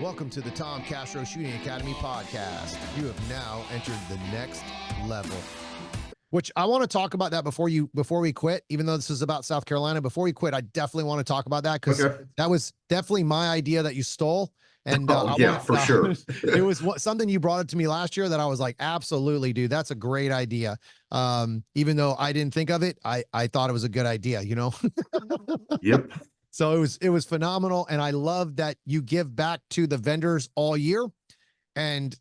Welcome to the Tom Castro Shooting Academy podcast. You have now entered the next level. Which I want to talk about that before we quit, even though this is about South Carolina. Before we quit, I definitely want to talk about that because that was definitely my idea that you stole. And for sure. It was something you brought it to me last year that I was like, absolutely, dude, that's a great idea. Even though I didn't think of it, I thought it was a good idea, you know? Yep. So it was phenomenal. And I love that you give back to the vendors all year. And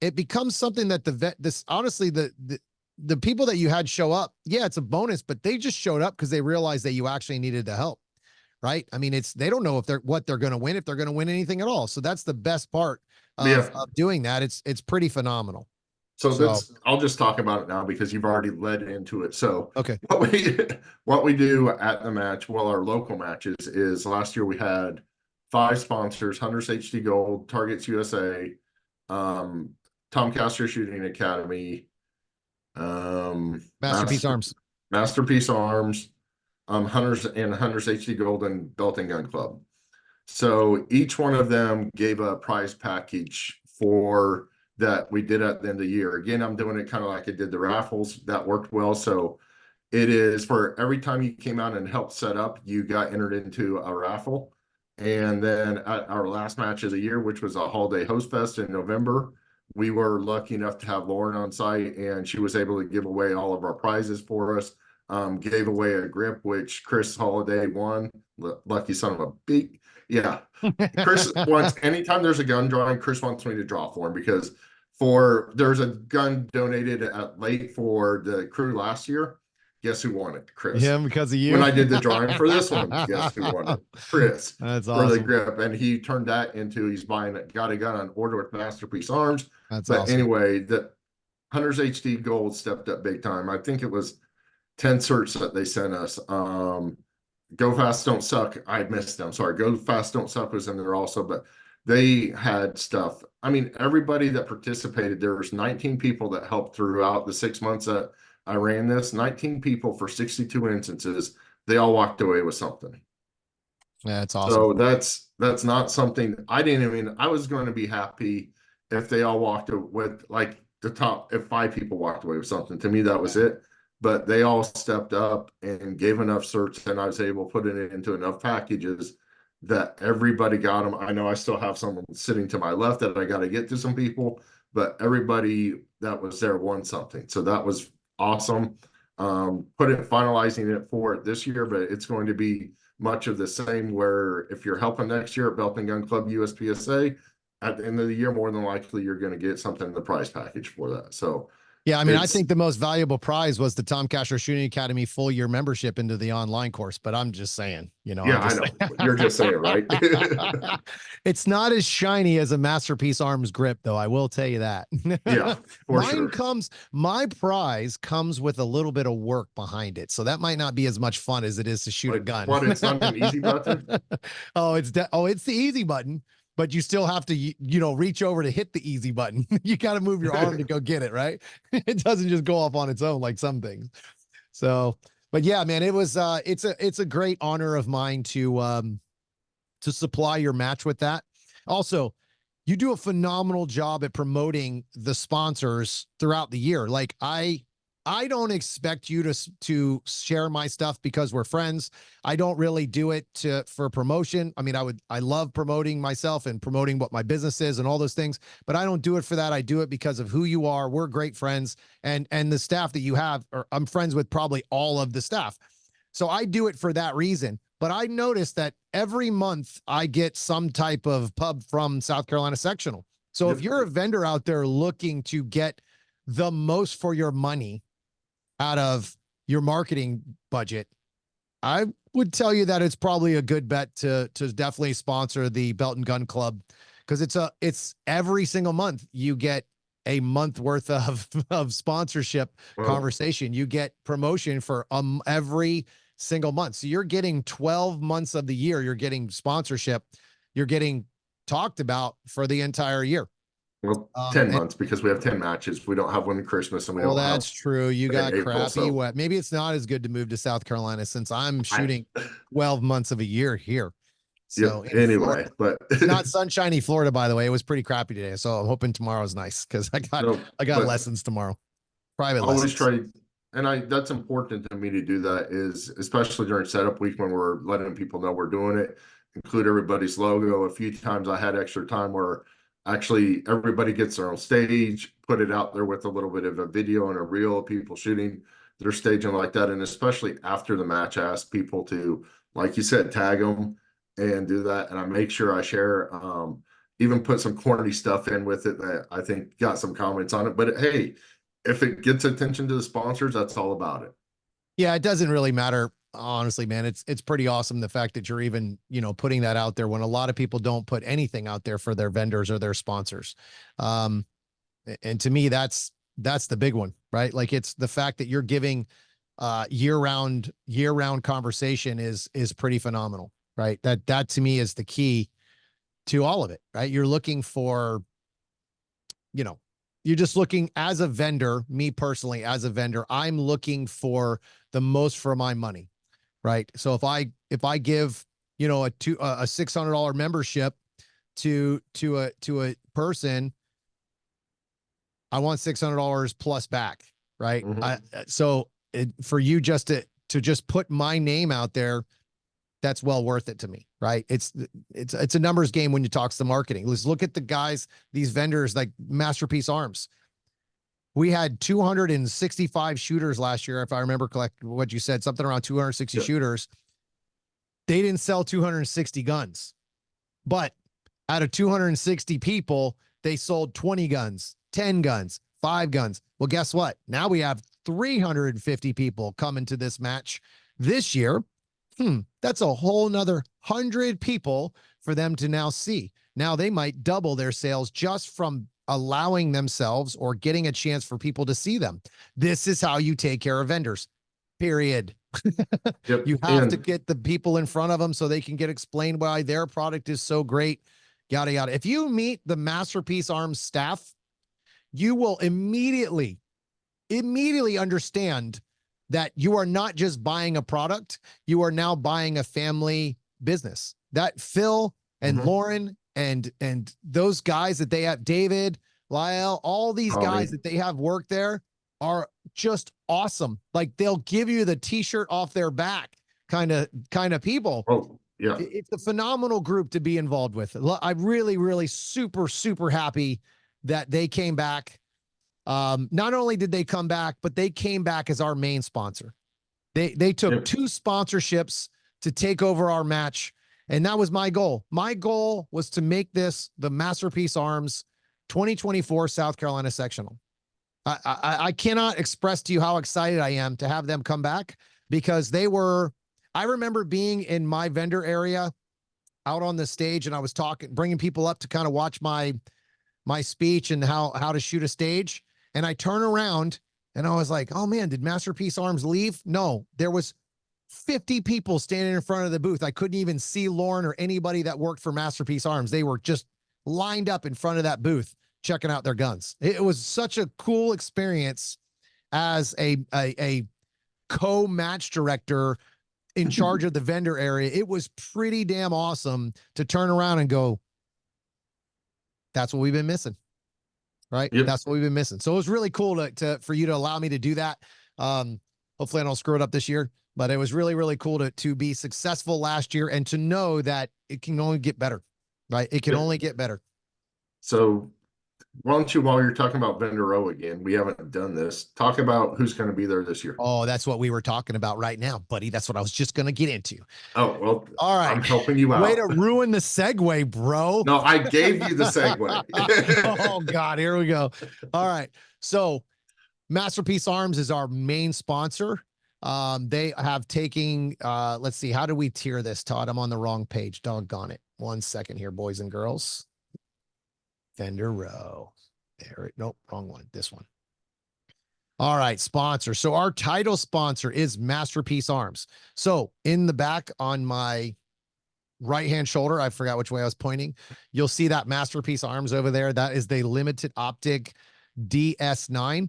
it becomes something that the people that you had show up, yeah, it's a bonus, but they just showed up because they realized that you actually needed the help, right? I mean, they don't know what they're going to win, if they're going to win anything at all. So that's the best part of doing that. It's pretty phenomenal. So I'll just talk about it now because you've already led into it. So okay, what we do at the match, our local matches is last year we had 5 sponsors: Hunters HD Gold, Targets USA, Tom Castro Shooting Academy, Masterpiece Arms, Hunters HD Gold, and Belt and Gun Club. So each one of them gave a prize package for that we did at the end of the year. Again, I'm doing it kind of like I did the raffles. That worked well. So it is for every time you came out and helped set up, you got entered into a raffle. And then at our last match of the year, which was a holiday host fest in November, we were lucky enough to have Lauren on site, and she was able to give away all of our prizes for us. Gave away a grip, which Chris Holiday won. Lucky son of a beat. Yeah. Chris wants, anytime there's a gun drawing, Chris wants me to draw for him because there's a gun donated at late for the crew last year. Guess who won it? Chris. Yeah, because of you. When I did the drawing for this one, guess who won it? Chris. That's awesome. For the grip. And he turned that into, got a gun on order with Masterpiece Arms. That's but awesome. Anyway, the Hunters HD Gold stepped up big time. I think it was 10 certs that they sent us. Go Fast Don't Suck. I missed them. Sorry. Go Fast Don't Suck was in there also, but they had stuff. I mean, everybody that participated, there was 19 people that helped throughout the 6 months that I ran this. 19 people for 62 instances. They all walked away with something. Yeah, that's awesome. So that's not something I was going to be happy if they all walked with like the top, if 5 people walked away with something. To me, that was it. But they all stepped up and gave enough certs, and I was able to put it into enough packages that everybody got them. I know I still have someone sitting to my left that I got to get to some people, but everybody that was there won something. So that was awesome. Finalizing it for it this year, but it's going to be much of the same, where if you're helping next year at Belt and Gun Club USPSA, at the end of the year, more than likely you're going to get something in the prize package for that. So yeah, I mean, I think the most valuable prize was the Tom Castro Shooting Academy full year membership into the online course, but I'm just saying, you know. Yeah, I know. You're just saying, right? It's not as shiny as a Masterpiece Arms grip, though. I will tell you that. Yeah, my prize comes with a little bit of work behind it. So that might not be as much fun as it is to shoot a gun. What, it's not an easy button? It's the easy button. But you still have to, reach over to hit the easy button. You got to move your arm to go get it, right? It doesn't just go off on its own like some things. So, but yeah, man, it was, it's a great honor of mine to supply your match with that. Also, you do a phenomenal job at promoting the sponsors throughout the year. Like I don't expect you to share my stuff because we're friends. I don't really do it for promotion. I mean, I love promoting myself and promoting what my business is and all those things, but I don't do it for that. I do it because of who you are. We're great friends, and the staff that you have, or I'm friends with probably all of the staff. So I do it for that reason. But I noticed that every month I get some type of pub from South Carolina Sectional. So if you're a vendor out there looking to get the most for your money out of your marketing budget, I would tell you that it's probably a good bet to definitely sponsor the Belt and Gun Club, because it's every single month you get a month worth of sponsorship conversation. You get promotion for every single month. So you're getting 12 months of the year. You're getting sponsorship. You're getting talked about for the entire year. Well, 10 months, because we have 10 matches. We don't have one at Christmas, and we don't have. That's true. You got April, crappy wet. Maybe it's not as good to move to South Carolina since I'm shooting 12 months of a year here. So in Anyway, Florida, but it's not sunshiny Florida, by the way. It was pretty crappy today. So I'm hoping tomorrow's nice because no, I got but lessons tomorrow. Private always lessons. try, and that's important to me to do that, is especially during setup week when we're letting people know we're doing it, include everybody's logo. A few times I had extra time where actually everybody gets their own stage, put it out there with a little bit of a video and a reel of people shooting their staging like that. And especially after the match, I ask people to, like you said, tag them and do that. And I make sure I share, even put some corny stuff in with it that I think got some comments on it. But hey, if it gets attention to the sponsors, that's all about it. Yeah, it doesn't really matter, honestly, man. It's pretty awesome the fact that you're even, putting that out there when a lot of people don't put anything out there for their vendors or their sponsors. And to me, that's the big one, right? Like it's the fact that you're giving year-round conversation is pretty phenomenal, right? That to me is the key to all of it, right? You're looking for, you're just looking as a vendor, me personally, as a vendor, I'm looking for the most for my money, right? So if I give, a $600 membership to a person, I want $600 plus back, right? For you just to just put my name out there, that's well worth it to me, right? It's a numbers game when you talk to marketing. Let's look at the guys, these vendors like Masterpiece Arms. We had 265 shooters last year, if I remember what you said, something around 260 shooters. They didn't sell 260 guns, but out of 260 people, they sold 20 guns, 10 guns, 5 guns. Well, guess what? Now we have 350 people coming to this match this year. That's a whole nother 100 people for them to now see. Now they might double their sales just from allowing themselves or getting a chance for people to see them. This is how you take care of vendors, period. You have to get the people in front of them so they can get explained why their product is so great, yada, yada. If you meet the Masterpiece Arms staff, you will immediately understand that you are not just buying a product, you are now buying a family business. That Phil and Lauren and those guys that they have, David, Lyle, all these guys that they have worked there are just awesome. Like they'll give you the t-shirt off their back kind of people. Oh, yeah. It's a phenomenal group to be involved with. I'm really super happy that they came back. Not only did they come back, but they came back as our main sponsor. They took 2 sponsorships to take over our match. And that was my goal. My goal was to make this the Masterpiece Arms 2024 South Carolina sectional. I cannot express to you how excited I am to have them come back because I remember being in my vendor area out on the stage and I was bringing people up to kind of watch my speech and how to shoot a stage. And I turn around and I was like, oh man, did Masterpiece Arms leave? No, there was 50 people standing in front of the booth. I couldn't even see Lauren or anybody that worked for Masterpiece Arms. They were just lined up in front of that booth, checking out their guns. It was such a cool experience as a co-match director in charge of the vendor area. It was pretty damn awesome to turn around and go, that's what we've been missing. Right. Yep. That's what we've been missing. So it was really cool for you to allow me to do that. Hopefully I don't screw it up this year, but it was really cool to be successful last year and to know that it can only get better, right? It can only get better. So why don't you, while you're talking about Vendor O again, we haven't done this, talk about who's going to be there this year. Oh, that's what we were talking about right now, buddy. That's what I was just going to get into. Oh, well, all right. I'm helping you out. Way to ruin the segue, bro. No, I gave you the segue. Oh God, here we go. All right. So Masterpiece Arms is our main sponsor. They have taken, let's see, how do we tier this, Todd? I'm on the wrong page. Doggone it. 1 second here, boys and girls. Vendor row. There. Nope, wrong one. This one. All right, sponsor. So our title sponsor is Masterpiece Arms. So in the back on my right-hand shoulder, I forgot which way I was pointing, you'll see that Masterpiece Arms over there. That is the limited optic DS9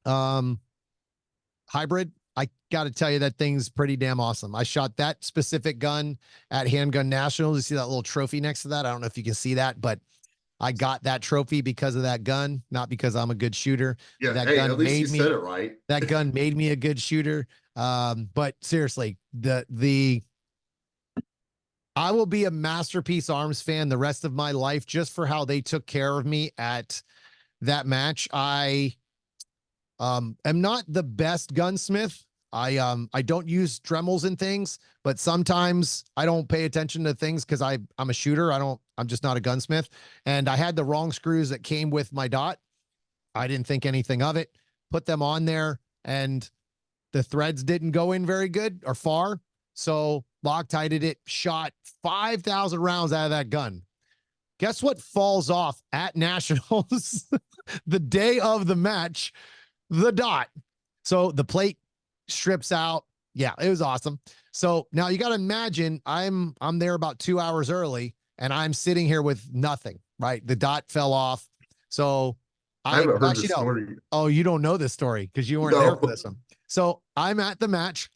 hybrid. I got to tell you, that thing's pretty damn awesome. I shot that specific gun at Handgun Nationals. You see that little trophy next to that? I don't know if you can see that, but I got that trophy because of that gun, not because I'm a good shooter. Yeah. That Hey, at gun least you made said me, it right. that gun made me a good shooter. But seriously, I will be a Masterpiece Arms fan the rest of my life just for how they took care of me at that match. I am not the best gunsmith. I don't use Dremels and things, but sometimes I don't pay attention to things because I'm a shooter. I'm just not a gunsmith. And I had the wrong screws that came with my dot. I didn't think anything of it. Put them on there, and the threads didn't go in very good or far. So Loctited it, shot 5,000 rounds out of that gun. Guess what falls off at Nationals the day of the match? The dot. So the plate strips out. Yeah, it was awesome. So now you got to imagine I'm there about 2 hours early, and I'm sitting here with nothing, right? The dot fell off. So I haven't heard actually the no. story. Oh, you don't know this story because you weren't there for this one. So I'm at the match,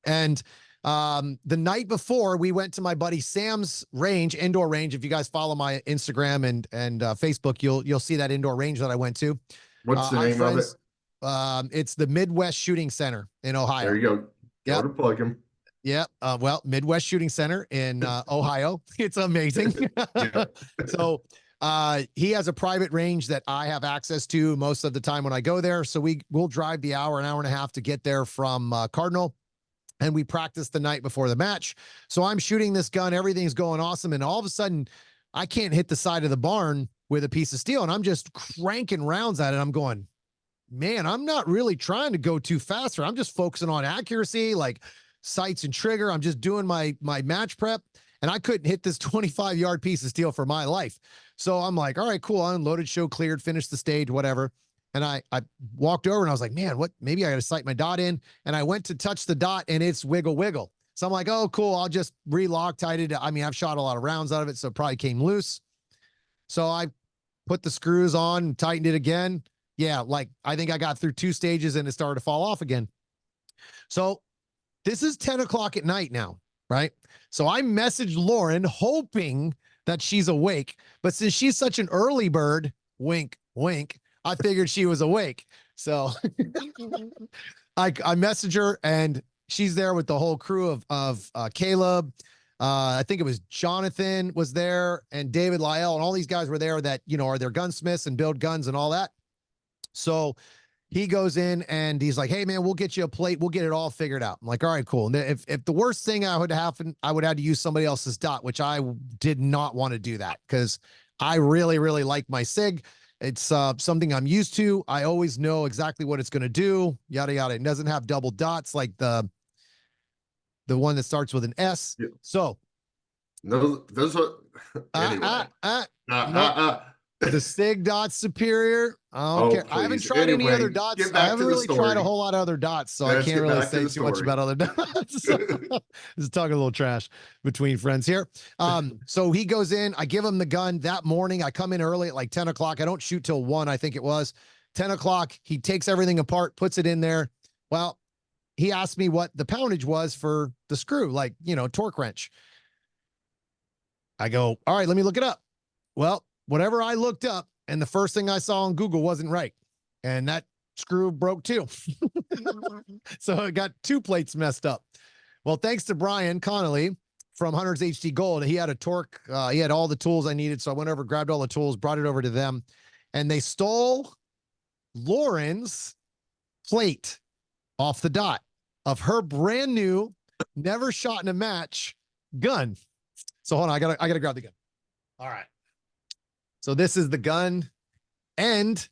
and the night before we went to my buddy Sam's range, indoor range. If you guys follow my Instagram and Facebook, you'll see that indoor range that I went to. What's the name of it? It's the Midwest Shooting Center in Ohio. There you go. Yep. Go to plug him. Yeah. Well, Midwest Shooting Center in Ohio. It's amazing. So he has a private range that I have access to most of the time when I go there. So we'll drive the hour and a half to get there from Cardinal. And we practice the night before the match. So I'm shooting this gun. Everything's going awesome. And all of a sudden, I can't hit the side of the barn with a piece of steel. And I'm just cranking rounds at it. I'm going, man, I'm not really trying to go too fast. I'm just focusing on accuracy, like sights and trigger. I'm just doing my match prep. And I couldn't hit this 25-yard piece of steel for my life. So I'm like, all right, cool. I unloaded, show cleared, finished the stage, whatever. And I walked over and I was like, man, maybe I got to sight my dot in. And I went to touch the dot and it's wiggle. So I'm like, oh, cool. I'll just re-Loctite it. I mean, I've shot a lot of rounds out of it, so it probably came loose. So I put the screws on and tightened it again. Yeah, like I think I got through 2 stages and it started to fall off again. So this is 10 o'clock at night now, right? So I messaged Lauren hoping that she's awake. But since she's such an early bird, wink, wink, I figured she was awake. So I message her and she's there with the whole crew of Caleb. I think it was Jonathan was there and David Lyell and all these guys were there that, are their gunsmiths and build guns and all that. So he goes in and he's like, hey man, we'll get you a plate. We'll get it all figured out. I'm like, all right, cool. And if the worst thing I would happen, I would have to use somebody else's dot, which I did not want to do that because I really, really like my SIG. It's something I'm used to. I always know exactly what it's going to do. Yada, yada. It doesn't have double dots like the one that starts with an S. Yeah. So those are anyway. The SIG dot's superior. I don't care. I haven't tried any other dots. I haven't really tried a whole lot of other dots, so I can't really say too much about other dots. Just talking a little trash between friends here. So he goes in. I give him the gun that morning. I come in early at like 10 o'clock. I don't shoot till 1, I think it was. 10 o'clock. He takes everything apart, puts it in there. Well, he asked me what the poundage was for the screw, like, torque wrench. I go, all right, let me look it up. Well, whatever I looked up and the first thing I saw on Google wasn't right. And that screw broke too. So I got 2 plates messed up. Well, thanks to Brian Connolly from Hunters HD Gold. He had a torque. He had all the tools I needed. So I went over, grabbed all the tools, brought it over to them, and they stole Lauren's plate off the dot of her brand new, never shot in a match gun. So hold on. I gotta grab the gun. All right. So this is the gun and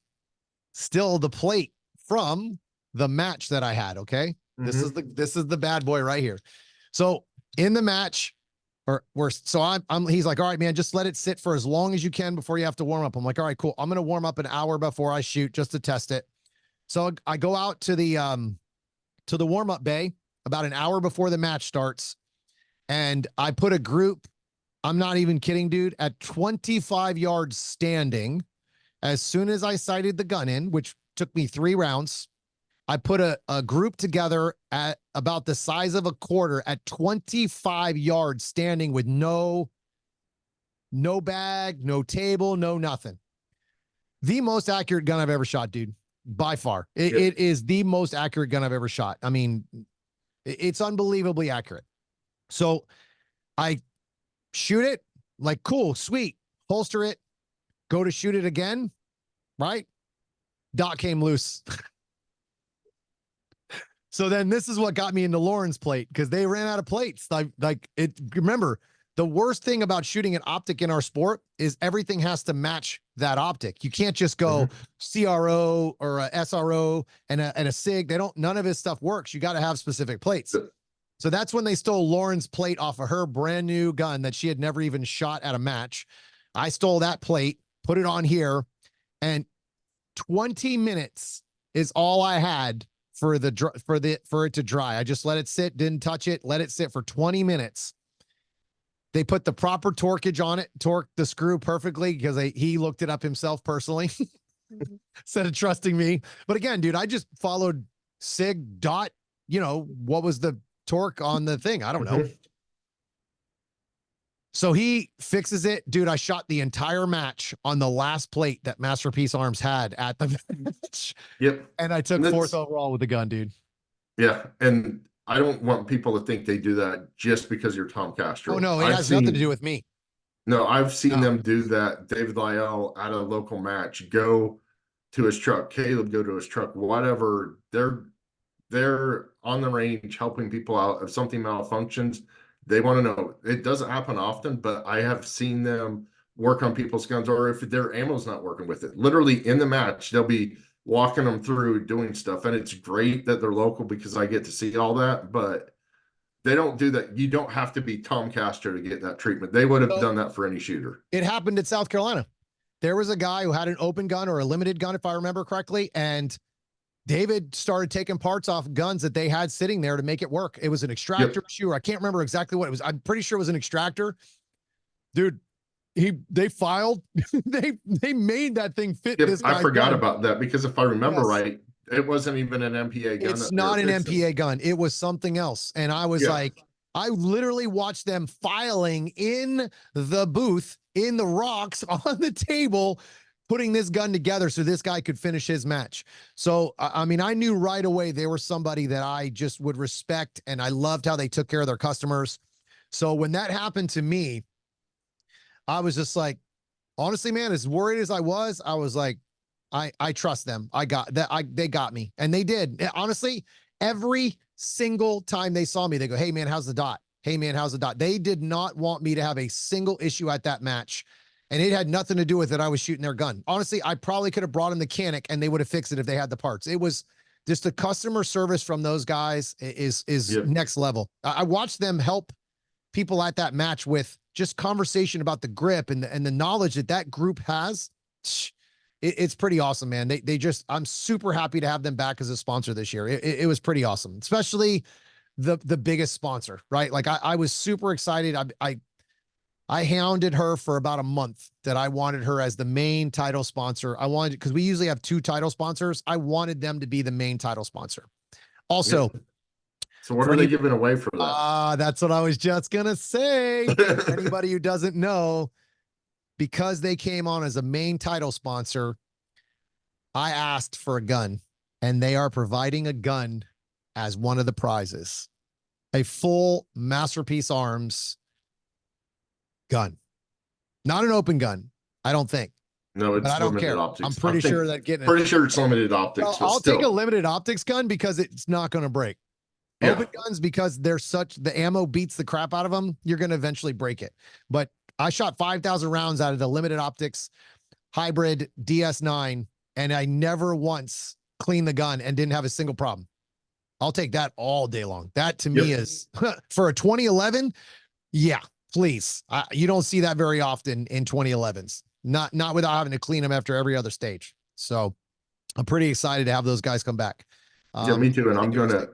still the plate from the match that I had. Okay. Mm-hmm. This is the bad boy right here. So in the match he's like, all right, man, just let it sit for as long as you can before you have to warm up. I'm like, all right, cool. I'm going to warm up an hour before I shoot just to test it. So I go out to the warm-up bay about an hour before the match starts. And I put a group, I'm not even kidding, dude, at 25 yards standing. As soon as I sighted the gun in, which took me 3 rounds, I put a group together at about the size of a quarter at 25 yards standing with no bag, no table, no nothing. The most accurate gun I've ever shot, dude, by far. It is the most accurate gun I've ever shot. I mean, it's unbelievably accurate. So I shoot it, like, cool, sweet, holster it, go to shoot it again, right? Dot came loose. So then this is what got me into Lauren's plate, because they ran out of plates. Like it. Remember, the worst thing about shooting an optic in our sport is everything has to match that optic. You can't just go CRO or a SRO and a SIG. They don't. None of his stuff works. You got to have specific plates. So that's when they stole Lauren's plate off of her brand new gun that she had never even shot at a match. I stole that plate, put it on here, and 20 minutes is all I had for it to dry. I just let it sit, didn't touch it, let it sit for 20 minutes. They put the proper torquage on it, torqued the screw perfectly, because he looked it up himself personally instead of trusting me. But again, dude, I just followed SIG dot, what was the torque on the thing? I don't know. So he fixes it. Dude, I shot the entire match on the last plate that Masterpiece Arms had at the match. Yep. And I took fourth overall with the gun, dude. Yeah. And I don't want people to think they do that just because you're Tom Castro. Oh, no, it has nothing to do with me. No, I've seen them do that. David Lyell at a local match, go to his truck, Caleb go to his truck, whatever. They're on the range helping people out. If something malfunctions, they want to know. It doesn't happen often, but I have seen them work on people's guns, or if their ammo's not working with it. Literally in the match, they'll be walking them through doing stuff. And it's great that they're local because I get to see all that, but they don't do that. You don't have to be Tom Castro to get that treatment. They would have done that for any shooter. It happened in South Carolina. There was a guy who had an open gun or a limited gun, if I remember correctly, and David started taking parts off guns that they had sitting there to make it work. It was an extractor issue. I can't remember exactly what it was. I'm pretty sure it was an extractor. Dude, they filed. they made that thing fit this guy's I forgot gun. about that, because if I remember right, it wasn't even an MPA gun. It's not an MPA gun. It was something else. And I was like, I literally watched them filing in the booth, in the rocks on the table, putting this gun together so this guy could finish his match. So, I mean, I knew right away they were somebody that I just would respect, and I loved how they took care of their customers. So when that happened to me, I was just like, honestly, man, as worried as I was like, I trust them. I got that. They got me, and they did. Honestly, every single time they saw me, they go, "Hey man, how's the dot? Hey man, how's the dot?" They did not want me to have a single issue at that match. And it had nothing to do with it. I was shooting their gun. Honestly, I probably could have brought a mechanic and they would have fixed it if they had the parts. It was just the customer service from those guys is next level. I watched them help people at that match with just conversation about the grip and the knowledge that group has. It's pretty awesome, man. They just, I'm super happy to have them back as a sponsor this year. It was pretty awesome, especially the biggest sponsor, right? Like I was super excited. I hounded her for about a month that I wanted her as the main title sponsor. I wanted, because we usually have 2 title sponsors. I wanted them to be the main title sponsor. Also, so what are they giving away for that? That's what I was just gonna say. Anybody who doesn't know, because they came on as a main title sponsor, I asked for a gun, and they are providing a gun as one of the prizes. A full Masterpiece Arms gun. Not an open gun, I don't think. No, it's but I don't limited care. optics. I'm pretty sure that getting pretty sure it's limited optics. Well, I'll take a limited optics gun because it's not going to break. Open guns, because the ammo beats the crap out of them, you're going to eventually break it. But I shot 5,000 rounds out of the limited optics hybrid DS9, and I never once cleaned the gun and didn't have a single problem. I'll take that all day long. That to me is for a 2011. Yeah, please. You don't see that very often in 2011s. Not without having to clean them after every other stage. So I'm pretty excited to have those guys come back. Yeah, me too. And I'm going to,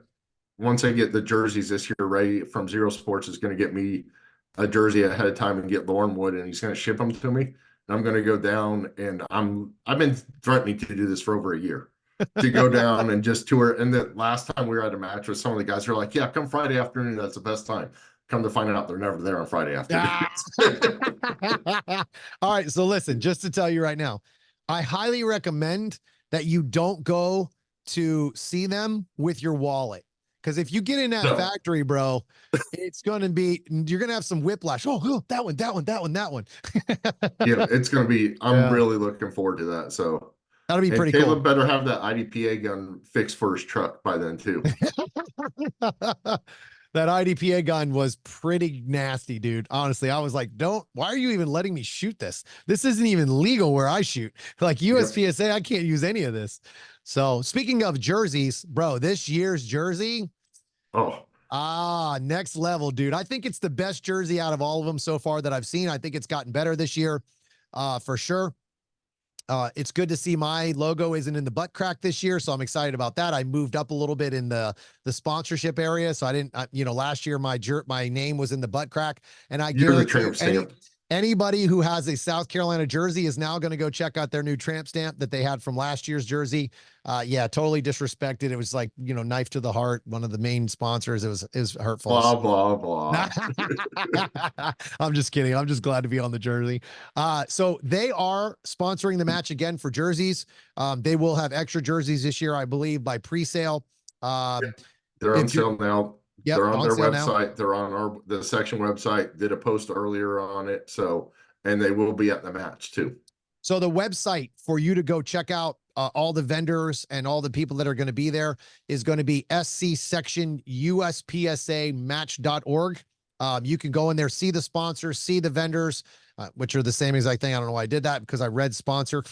once I get the jerseys this year, Ray from Zero Sports is going to get me a jersey ahead of time and get Lauren Wood, and he's going to ship them to me. And I'm going to go down, and I've been threatening to do this for over a year. to go down and just tour. And the last time we were at a match with some of the guys who were like, yeah, come Friday afternoon. That's the best time. Come to find out they're never there on Friday Ah. afternoons. All right. So listen, just to tell you right now, I highly recommend that you don't go to see them with your wallet. Because if you get in that No. factory, bro, it's going to be, you're going to have some whiplash. Oh, that one, that one, that one, that one. Yeah, it's going to be, I'm Yeah, really looking forward to that. So, that'll be and pretty Caleb cool. better have that IDPA gun fixed for his truck by then too. That IDPA gun was pretty nasty, dude. Honestly, I was like, why are you even letting me shoot this? This isn't even legal where I shoot. Like Yep. USPSA, I can't use any of this. So speaking of jerseys, bro, this year's jersey, Oh, next level, dude. I think it's the best jersey out of all of them so far that I've seen. I think it's gotten better this year, for sure. It's good to see my logo isn't in the butt crack this year, so I'm excited about that. I moved up a little bit in the sponsorship area, so I didn't, last year my name was in the butt crack, and I you're the guarantee tramp you, stamp. anybody who has a South Carolina jersey is now going to go check out their new tramp stamp that they had from last year's jersey. Yeah, totally disrespected. It was like, knife to the heart. One of the main sponsors. It was hurtful. Blah, blah, blah. I'm just kidding. I'm just glad to be on the jersey. So they are sponsoring the match again for jerseys. They will have extra jerseys this year, I believe, by pre-sale. They're on If you're, sale now. yep, They're on on their sale now. website. They're on the section website. Did a post earlier on it. So, and they will be at the match too. So the website for you to go check out all the vendors and all the people that are going to be there is going to be scsectionuspsamatch.org. You can go in there, see the sponsors, see the vendors, which are the same exact thing. I don't know why I did that because I read sponsor.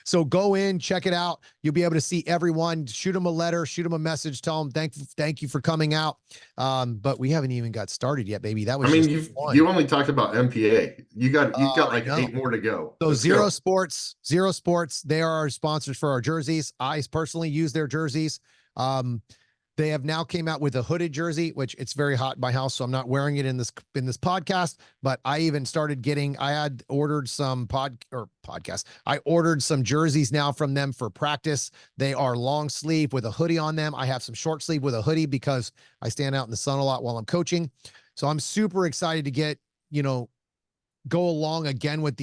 So go in, check it out. You'll be able to see everyone. Shoot them a letter, shoot them a message, tell them thank you for coming out. But we haven't even got started yet, baby. That was I mean, just one. you only talked about MPA. You got I like know. 8 more to go. So Let's Zero go. Sports, they are our sponsors for our jerseys. I personally use their jerseys. They have now came out with a hooded jersey, which it's very hot in my house, so I'm not wearing it in this podcast. But I even started getting. I had ordered some podcast. I ordered some jerseys now from them for practice. They are long sleeve with a hoodie on them. I have some short sleeve with a hoodie because I stand out in the sun a lot while I'm coaching. So I'm super excited to get go along again with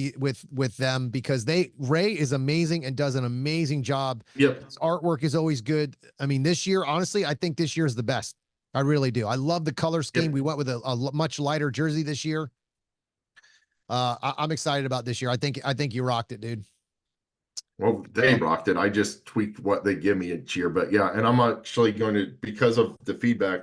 them because Ray is amazing and does an amazing job. Yep. His artwork is always good. I mean, this year, honestly, I think this year is the best. I really do. I love the color scheme. Yep. We went with a much lighter jersey this year. I'm excited about this year. I think you rocked it, dude. Well, they rocked it. I just tweaked what they give me each year. But yeah, and I'm actually going to, because of the feedback,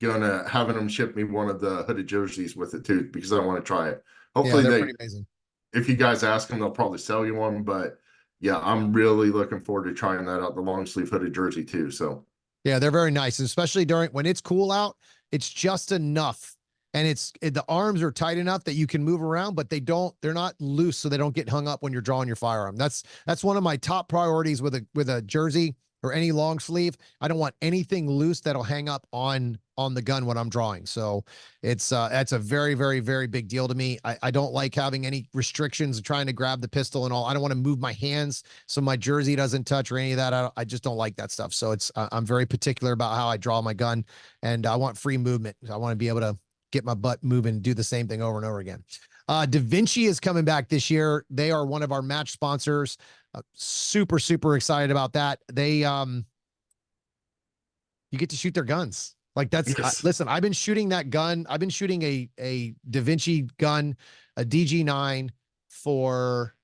gonna having them ship me one of the hooded jerseys with it too, because I want to try it. Hopefully they're pretty amazing. if you guys ask them, they'll probably sell you one. But yeah, I'm really looking forward to trying that out, the long sleeve hooded jersey too. So Yeah, they're very nice, especially when it's cool out. It's just enough, and the arms are tight enough that you can move around, but they're not loose, so they don't get hung up when you're drawing your firearm. That's one of my top priorities with a jersey or any long sleeve. I don't want anything loose that'll hang up on the gun when I'm drawing. So that's a very, very, very big deal to me. I don't like having any restrictions of trying to grab the pistol and all. I don't want to move my hands so my jersey doesn't touch or any of that. I just don't like that stuff. So I'm very particular about how I draw my gun, and I want free movement. I want to be able to get my butt moving, do the same thing over and over again. Da Vinci is coming back this year. They are one of our match sponsors. Super, super excited about that. They, you get to shoot their guns. Like that's, yes. Listen, I've been shooting that gun. I've been shooting a Da Vinci gun, a DG9 for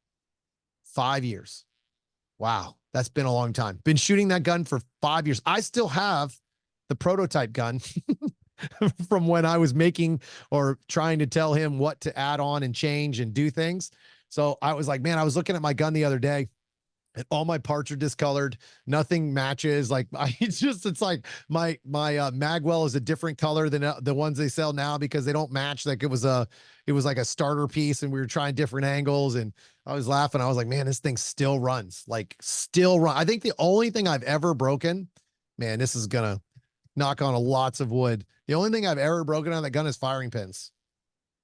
5 years. Wow. That's been a long time. Been shooting that gun for 5 years. I still have the prototype gun from when I was making or trying to tell him what to add on and change and do things. So I was like, man, I was looking at my gun the other day, and all my parts are discolored. Nothing matches. Like it's like my magwell is a different color than the ones they sell now because they don't match. Like it was like a starter piece, and we were trying different angles, and I was laughing. I was like, man, this thing still runs. Like still run. I think the only thing I've ever broken, man, this is gonna knock on lots of wood. The only thing I've ever broken on that gun is firing pins.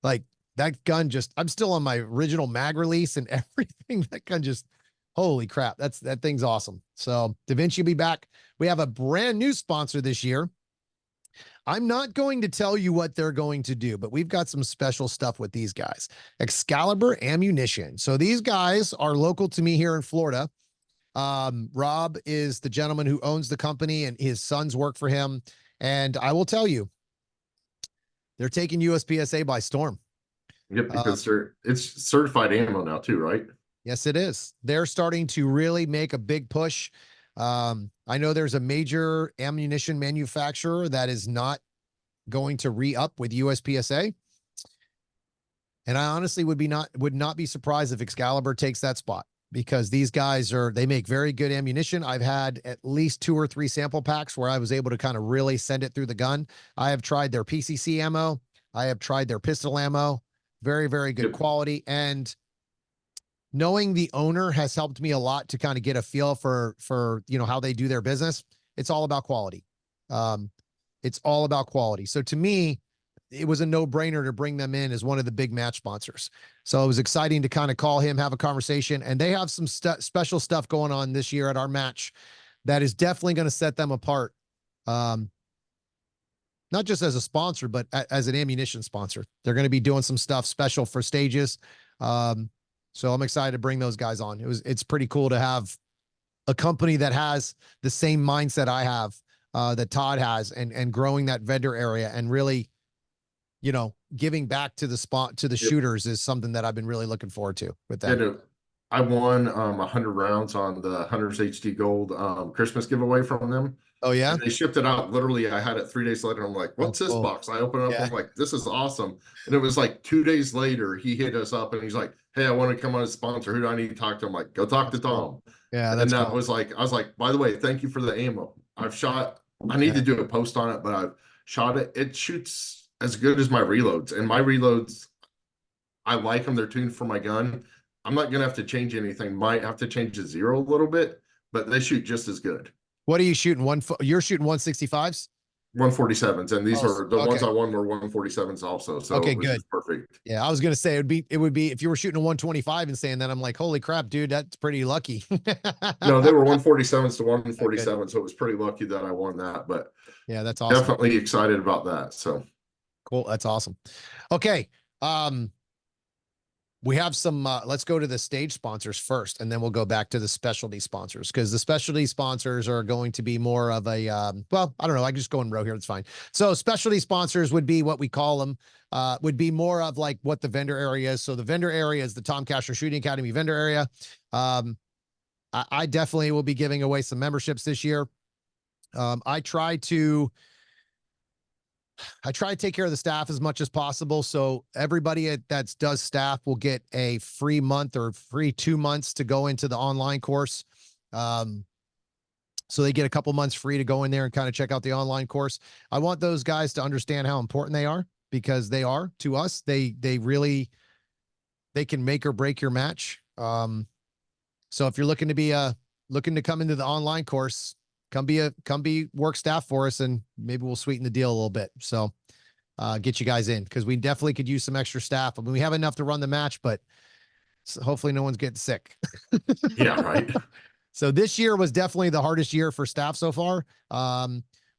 Like that gun I'm still on my original mag release and everything. That gun just Holy crap. That thing's awesome. So DaVinci will be back. We have a brand new sponsor this year. I'm not going to tell you what they're going to do, but we've got some special stuff with these guys. Excalibur Ammunition. So these guys are local to me here in Florida. Rob is the gentleman who owns the company, and his sons work for him. And I will tell you, they're taking USPSA by storm. Yep, because it's certified ammo now too, right? Yes, it is. They're starting to really make a big push. I know there's a major ammunition manufacturer that is not going to re-up with USPSA. And I honestly would not be surprised if Excalibur takes that spot, because these guys they make very good ammunition. I've had at least 2 or 3 sample packs where I was able to kind of really send it through the gun. I have tried their PCC ammo. I have tried their pistol ammo. Very, very good quality. And knowing the owner has helped me a lot to kind of get a feel for, how they do their business. It's all about quality. It's all about quality. So to me, it was a no-brainer to bring them in as one of the big match sponsors. So it was exciting to kind of call him, have a conversation, and they have some special stuff going on this year at our match that is definitely going to set them apart. Not just as a sponsor, but as an ammunition sponsor. They're going to be doing some stuff special for stages. So I'm excited to bring those guys on. It's pretty cool to have a company that has the same mindset I have, that Todd has, and growing that vendor area, and really, giving back to the shooters is something that I've been really looking forward to with them. I won 100 rounds on the Hunters HD Gold Christmas giveaway from them. Oh yeah. And they shipped it out. Literally, I had it 3 days later. I'm like, what's this box? I open it up. Yeah. I'm like, this is awesome. And it was like 2 days later, he hit us up and he's like, hey, I want to come on as a sponsor. Who do I need to talk to? I'm like, go talk to Tom. Cool. Yeah. And I was like, by the way, thank you for the ammo. I need to do a post on it, but I've shot it. It shoots as good as my reloads. And my reloads, I like them. They're tuned for my gun. I'm not going to have to change anything. Might have to change the zero a little bit, but they shoot just as good. What are you shooting? You're shooting 165s? 147s, and these are the ones I won were 147s also. So okay, good. Perfect. Yeah, I was gonna say it would be if you were shooting a 125 and saying that, I'm like, holy crap, dude, that's pretty lucky. No, they were 147s to 147, so it was pretty lucky that I won that. But yeah, that's awesome. Definitely excited about that. So cool, that's awesome. Okay, we have some, let's go to the stage sponsors first, and then we'll go back to the specialty sponsors, because the specialty sponsors are going to be more of a, well, I don't know. I can just go in row here. It's fine. So specialty sponsors would be what we call them, would be more of like what the vendor area is. So the vendor area is the Tom Castro Shooting Academy vendor area. I definitely will be giving away some memberships this year. I try to take care of the staff as much as possible. So everybody that does staff will get a free month or free 2 months to go into the online course. So they get a couple months free to go in there and kind of check out the online course. I want those guys to understand how important they are, because they are to us. They can make or break your match. So if you're looking to come into the online course, come be work staff for us, and maybe we'll sweeten the deal a little bit. So get you guys in, because we definitely could use some extra staff. I mean, we have enough to run the match, but hopefully no one's getting sick. Yeah, right. So this year was definitely the hardest year for staff so far.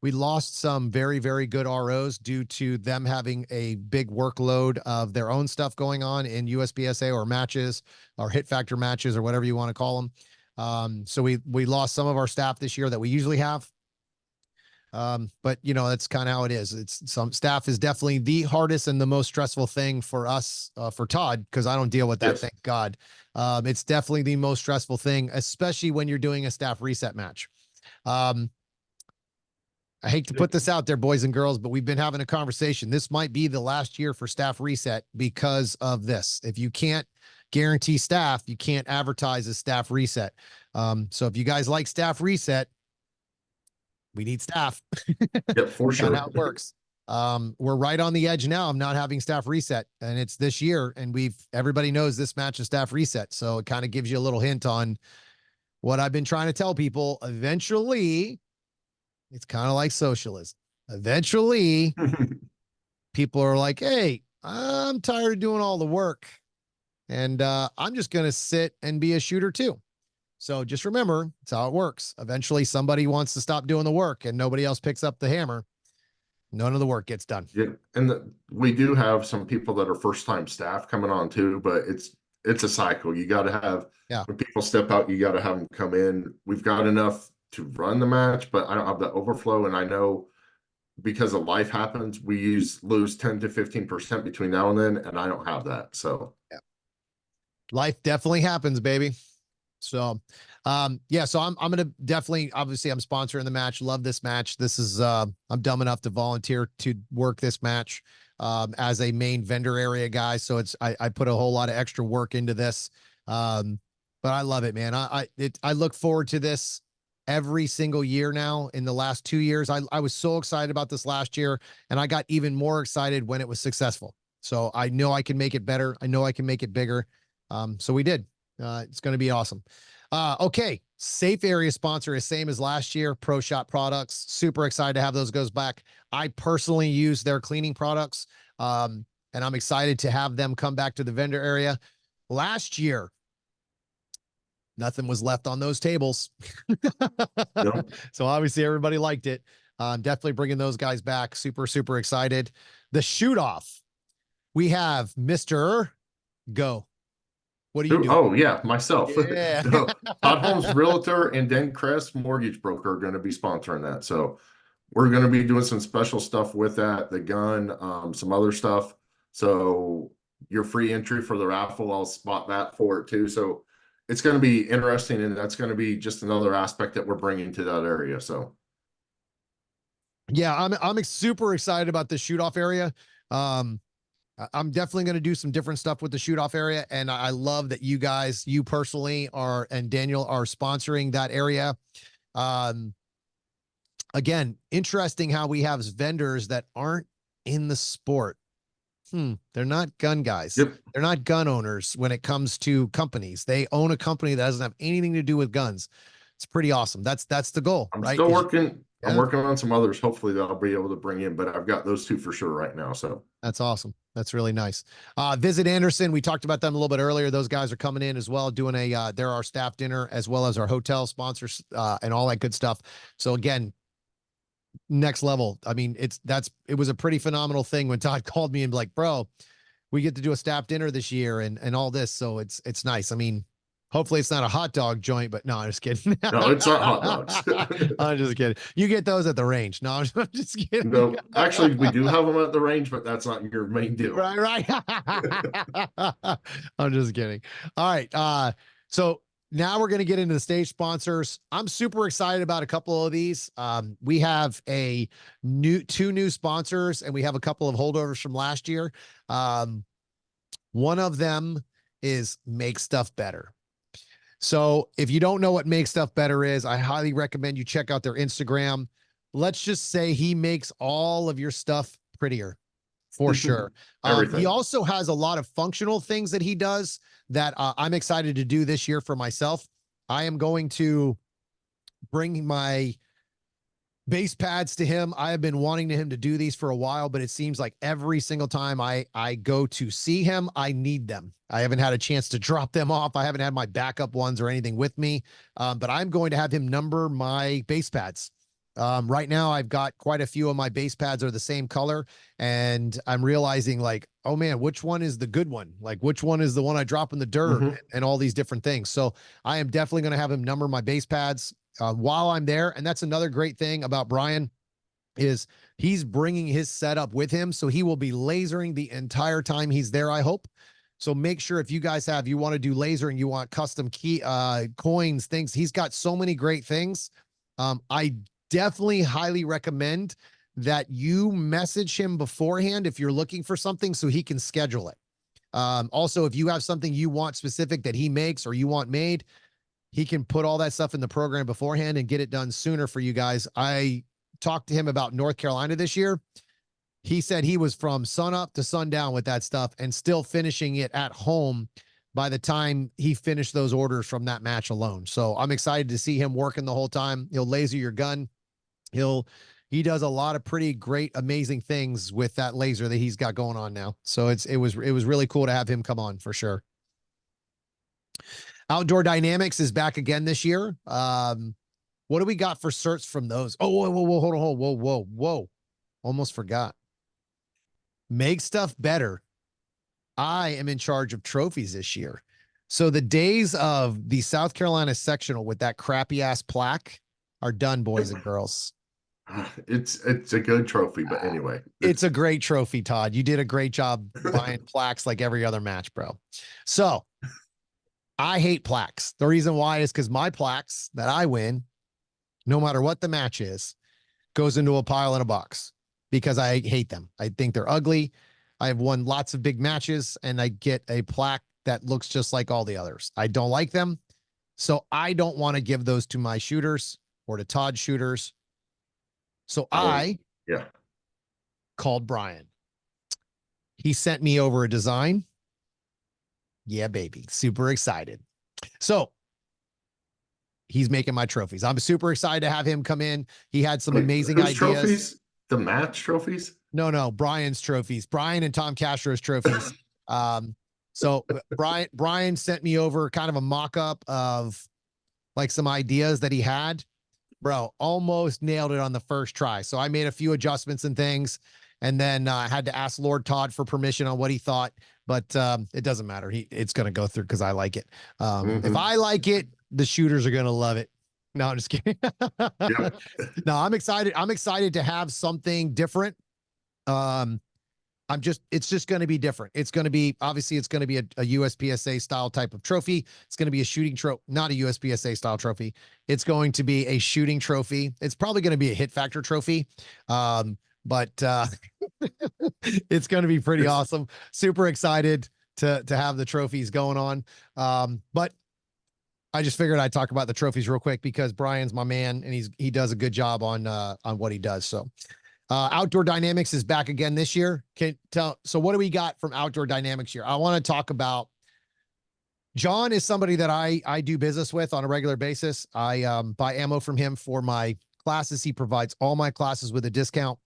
We lost some very, very good ROs due to them having a big workload of their own stuff going on in USPSA or matches or hit factor matches or whatever you want to call them. So we lost some of our staff this year that we usually have. But that's kind of how it is. Some staff is definitely the hardest and the most stressful thing for us, for Todd, because I don't deal with that. Yes. Thank God. It's definitely the most stressful thing, especially when you're doing a staff reset match. I hate to put this out there, boys and girls, but we've been having a conversation. This might be the last year for staff reset because of this. If you can't guarantee staff, you can't advertise a staff reset. So if you guys like staff reset, we need staff. Yep, for sure. That's how it works. We're right on the edge now of not having staff reset, and it's this year, and everybody knows this match is staff reset. So it kind of gives you a little hint on what I've been trying to tell people. Eventually, it's kind of like socialism. Eventually, people are like, hey, I'm tired of doing all the work, and I'm just going to sit and be a shooter too. So just remember, it's how it works. Eventually somebody wants to stop doing the work and nobody else picks up the hammer. None of the work gets done. Yeah, and we do have some people that are first time staff coming on too, but it's a cycle. You got to have Yeah. when people step out, you got to have them come in. We've got enough to run the match, but I don't have the overflow, and I know because of life happens, we lose 10 to 15% between now and then, and I don't have that. So yeah. Life definitely happens, baby. So yeah, so I'm gonna definitely, obviously I'm sponsoring the match. Love this match. This is I'm dumb enough to volunteer to work this match as a main vendor area guy. So it's I put a whole lot of extra work into this. But I love it, man. I look forward to this every single year now. In the last 2 years, I was so excited about this last year, and I got even more excited when it was successful. So I know I can make it better. I know I can make it bigger. So we did. It's going to be awesome. Okay. Safe area sponsor is same as last year. Pro Shop products. Super excited to have those goes back. I personally use their cleaning products. And I'm excited to have them come back to the vendor area. Last year, nothing was left on those tables. Yep. So obviously everybody liked it. Definitely bringing those guys back. Super, super excited. The shoot off. We have Mr. Go. What are you doing? Oh yeah, myself. Yeah. No, Todd Holmes Realtor and Dan Kress Mortgage Broker are going to be sponsoring that. So we're going to be doing some special stuff with that, the gun, some other stuff. So your free entry for the raffle, I'll spot that for it too. So it's going to be interesting, and that's going to be just another aspect that we're bringing to that area. So Yeah, I'm super excited about the shoot off area. I'm definitely going to do some different stuff with the shoot off area. And I love that you guys, you personally are, and Daniel are sponsoring that area. Again, interesting how we have vendors that aren't in the sport. They're not gun guys. yep, They're not gun owners when it comes to companies. They own a company that doesn't have anything to do with guns. It's pretty awesome. That's the goal, I'm right? still working. I'm Yeah. working on some others. Hopefully that I'll be able to bring in, but I've got those two for sure right now. So That's awesome. That's really nice. Visit Anderson. We talked about them a little bit earlier. Those guys are coming in as well, doing they're our staff dinner as well as our hotel sponsors, and all that good stuff. So again, next level. I mean, it was a pretty phenomenal thing when Todd called me and like, bro, we get to do a staff dinner this year and all this. So it's nice. I mean, hopefully it's not a hot dog joint, but no, I'm just kidding. no, it's not hot dogs. I'm just kidding. You get those at the range. No, I'm just kidding. No, actually, we do have them at the range, but that's not your main deal. Right. I'm just kidding. All right. So now we're going to get into the stage sponsors. I'm super excited about a couple of these. We have two new sponsors, and we have a couple of holdovers from last year. One of them is Make Stuff Better. So if you don't know what Make Stuff Better is, I highly recommend you check out their Instagram. Let's just say he makes all of your stuff prettier for sure. He also has a lot of functional things that he does that I'm excited to do this year for myself. I am going to bring my base pads to him. I have been wanting him to do these for a while, but it seems like every single time I go to see him, I need them. I haven't had a chance to drop them off. I haven't had my backup ones or anything with me, but I'm going to have him number my base pads. Right now I've got quite a few of my base pads are the same color, and I'm realizing like, oh man, which one is the good one? Like which one is the one I drop in the dirt and all these different things. So I am definitely going to have him number my base pads while I'm there. And that's another great thing about Brian is he's bringing his setup with him. So he will be lasering the entire time he's there, I hope. So make sure if you guys you want to do laser and you want custom key, coins, things, he's got so many great things. I definitely highly recommend that you message him beforehand if you're looking for something so he can schedule it. Also, if you have something you want specific that he makes or you want made, he can put all that stuff in the program beforehand and get it done sooner for you guys. I talked to him about North Carolina this year. He said he was from sun up to sundown with that stuff and still finishing it at home by the time he finished those orders from that match alone. So I'm excited to see him working the whole time. He'll laser your gun. He does a lot of pretty great, amazing things with that laser that he's got going on now. So it was really cool to have him come on for sure. Outdoor Dynamics is back again this year. What do we got for certs from those? Oh, whoa, hold on, whoa. Almost forgot. Make stuff better. I am in charge of trophies this year. So the days of the South Carolina sectional with that crappy ass plaque are done, boys and girls. It's a good trophy, but anyway. It's a great trophy, Todd. You did a great job buying plaques like every other match, bro. So I hate plaques. The reason why is because my plaques that I win, no matter what the match is, goes into a pile in a box because I hate them. I think they're ugly. I have won lots of big matches and I get a plaque that looks just like all the others. I don't like them. So I don't want to give those to my shooters or to Todd's shooters. So I called Brian. He sent me over a design. Yeah, baby. Super excited. So he's making my trophies. I'm super excited to have him come in. He had some amazing ideas. Trophies? The match trophies? No, Brian's trophies. Brian and Tom Castro's trophies. So Brian sent me over kind of a mock-up of like some ideas that he had. Bro, almost nailed it on the first try. So I made a few adjustments and things, and then I had to ask Lord Todd for permission on what he thought, but it doesn't matter. It's going to go through because I like it. If I like it, the shooters are going to love it. No, I'm just kidding. Yep. No, I'm excited. I'm excited to have something different. It's just going to be different. It's going to be, obviously it's going to be a USPSA style type of trophy. It's going to be a shooting trophy, not a USPSA style trophy. It's going to be a shooting trophy. It's probably going to be a hit factor trophy. But it's going to be pretty awesome. Super excited to have the trophies going on. But I just figured I'd talk about the trophies real quick because Brian's my man and he does a good job on what he does. So, Outdoor Dynamics is back again this year. So what do we got from Outdoor Dynamics here? I want to talk about John is somebody that I do business with on a regular basis. I buy ammo from him for my classes. He provides all my classes with a discount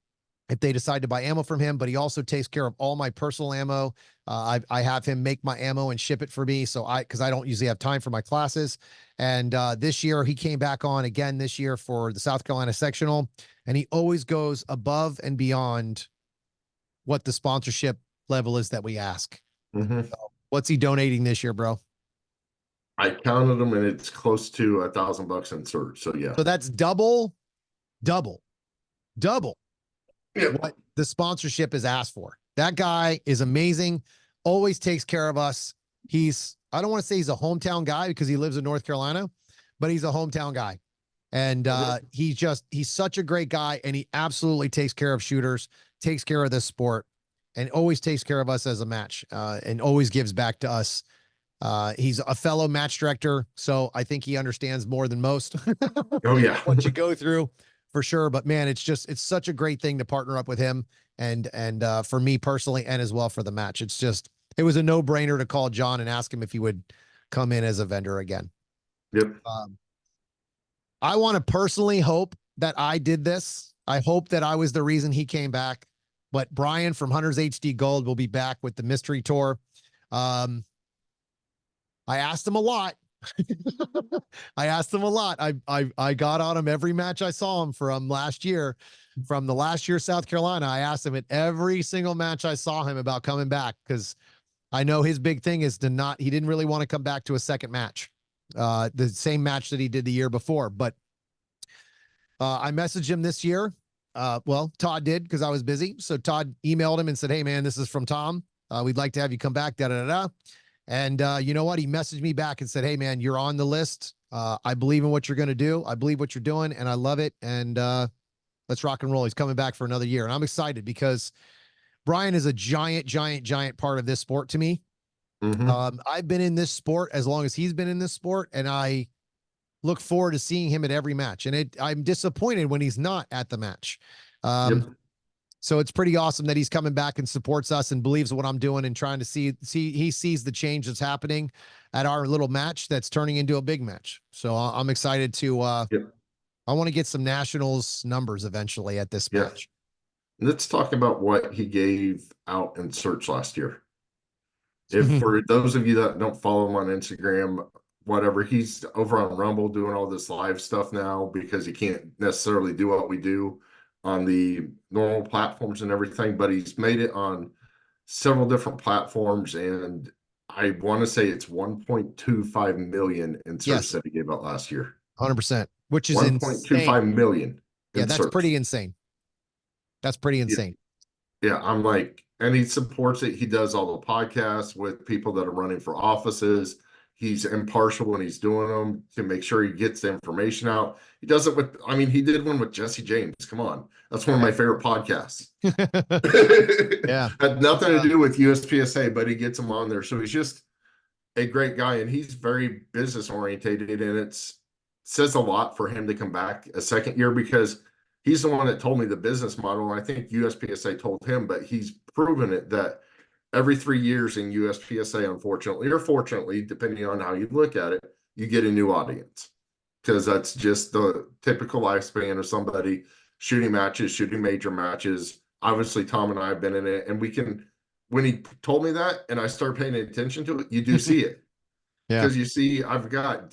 if they decide to buy ammo from him, but he also takes care of all my personal ammo. I have him make my ammo and ship it for me. So because I don't usually have time for my classes. And this year he came back on again this year for the South Carolina sectional, and he always goes above and beyond what the sponsorship level is that we ask. So what's he donating this year, bro? I counted them and it's close to $1,000 in cert. So yeah. So that's double what the sponsorship is asked for. That guy is amazing. Always takes care of us. I don't want to say he's a hometown guy because he lives in North Carolina, but he's a hometown guy. And he's such a great guy, and he absolutely takes care of shooters, takes care of this sport, and always takes care of us as a match, and always gives back to us. He's a fellow match director, so I think he understands more than most. Oh yeah. What you go through for sure. But man, it's such a great thing to partner up with him. And for me personally, and as well for the match, it was a no-brainer to call John and ask him if he would come in as a vendor again. Yep. I want to personally hope that I did this. I hope that I was the reason he came back, but Brian from Hunters HD Gold will be back with the mystery tour. I asked him a lot. I got on him every match I saw him from last year, from the last year South Carolina. I asked him at every single match I saw him about coming back because I know his big thing is he didn't really want to come back to a second match, the same match that he did the year before. But I messaged him this year. Well, Todd did because I was busy. So Todd emailed him and said, "Hey man, this is from Tom. We'd like to have you come back, da da da." And you know what? He messaged me back and said, "Hey man, you're on the list. I believe in what you're going to do. I believe what you're doing and I love it. And let's rock and roll." He's coming back for another year. And I'm excited because Brian is a giant part of this sport to me. I've been in this sport as long as he's been in this sport, and I look forward to seeing him at every match. And I'm disappointed when he's not at the match. So it's pretty awesome that he's coming back and supports us and believes what I'm doing and trying to see he sees the change that's happening at our little match that's turning into a big match. So I'm excited to I want to get some nationals numbers eventually at this match. Let's talk about what he gave out in search last year. If for those of you that don't follow him on Instagram, whatever. He's over on Rumble doing all this live stuff now because he can't necessarily do what we do on the normal platforms and everything, but he's made it on several different platforms, and I want to say it's 1.25 million in search Yes, that he gave out last year. 100%, which is insane. 1.25 million Yeah, in that's search. pretty insane. That's pretty Yeah, insane. yeah, I'm like, and he supports it. He does all the podcasts with people that are running for offices. He's impartial when he's doing them to make sure he gets the information out. He does it with, I mean, he did one with Jesse James. Come on. That's one of my favorite podcasts. Yeah. Had nothing to do with USPSA, but he gets him on there. So he's just a great guy, and he's very business orientated, and it's says a lot for him to come back a second year because he's the one that told me the business model. And I think USPSA told him, but he's proven it that every 3 years in USPSA, unfortunately or fortunately, depending on how you look at it, you get a new audience because that's just the typical lifespan of somebody shooting matches, shooting major matches. Obviously, Tom and I have been in it, and we can. When he told me that, and I started paying attention to it, you do see it Yeah. because you see, I've got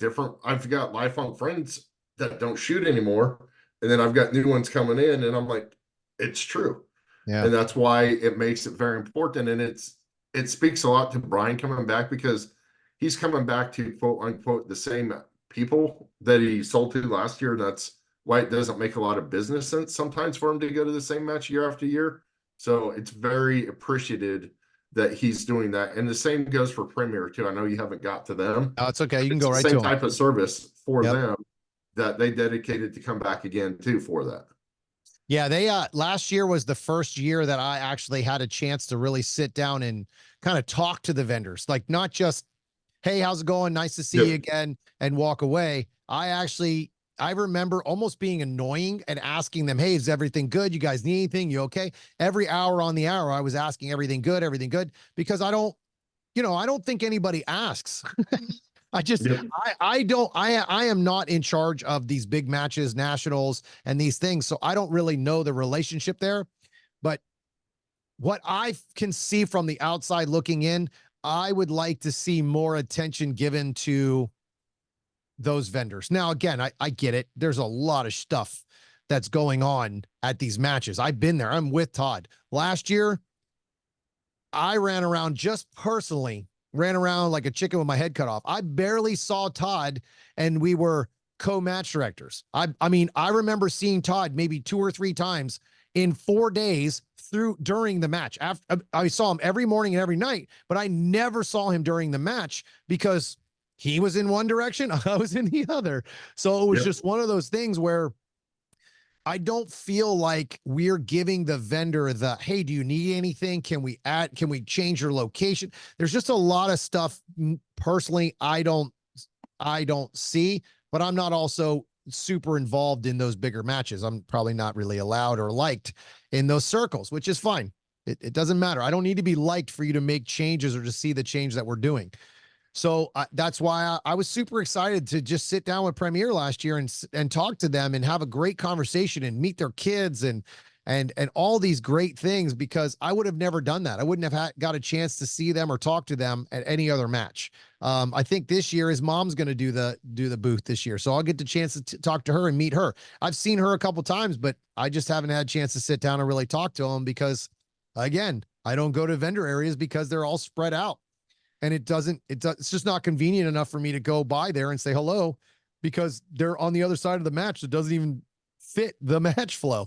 lifelong friends that don't shoot anymore, and then I've got new ones coming in, and I'm like, it's true, Yeah. and that's why it makes it very important, and it speaks a lot to Brian coming back because he's coming back to quote unquote the same people that he sold to last year. That's why it doesn't make a lot of business sense sometimes for him to go to the same match year after year. So it's very appreciated that he's doing that. And the same goes for Premier too. I know you haven't got to them. Oh, it's okay. You can It's go the right to same them. type of service for Yep. them that they dedicated to come back again too for that. Yeah, they last year was the first year that I actually had a chance to really sit down and kind of talk to the vendors. Like not just, hey, how's it going? Nice to see you Yep. again, and walk away. I remember almost being annoying and asking them, hey, is everything good? You guys need anything? You okay? Every hour on the hour, I was asking everything good, because I don't think anybody asks. I just, Yep. I don't, I am not in charge of these big matches, nationals, and these things. So I don't really know the relationship there. But what I can see from the outside looking in, I would like to see more attention given to those vendors. Now, again, I get it. There's a lot of stuff that's going on at these matches. I've been there. I'm with Todd. Last year, I ran around just personally, ran around like a chicken with my head cut off. I barely saw Todd, and we were co-match directors. I mean, I remember seeing Todd maybe 2 or 3 times in 4 days during the match. After I saw him every morning and every night, but I never saw him during the match because he was in one direction, I was in the other. So it was Yep. just one of those things where I don't feel like we're giving the vendor the, hey, do you need anything? Can we change your location? There's just a lot of stuff personally I don't see, but I'm not also super involved in those bigger matches. I'm probably not really allowed or liked in those circles, which is fine. It doesn't matter. I don't need to be liked for you to make changes or to see the change that we're doing. So that's why I was super excited to just sit down with Premier last year and talk to them and have a great conversation and meet their kids and all these great things, because I would have never done that. I wouldn't have got a chance to see them or talk to them at any other match. I think this year his mom's going to do the booth this year, so I'll get the chance to talk to her and meet her. I've seen her a couple times, but I just haven't had a chance to sit down and really talk to them because, again, I don't go to vendor areas because they're all spread out. And it's just not convenient enough for me to go by there and say hello because they're on the other side of the match. It doesn't even fit the match flow.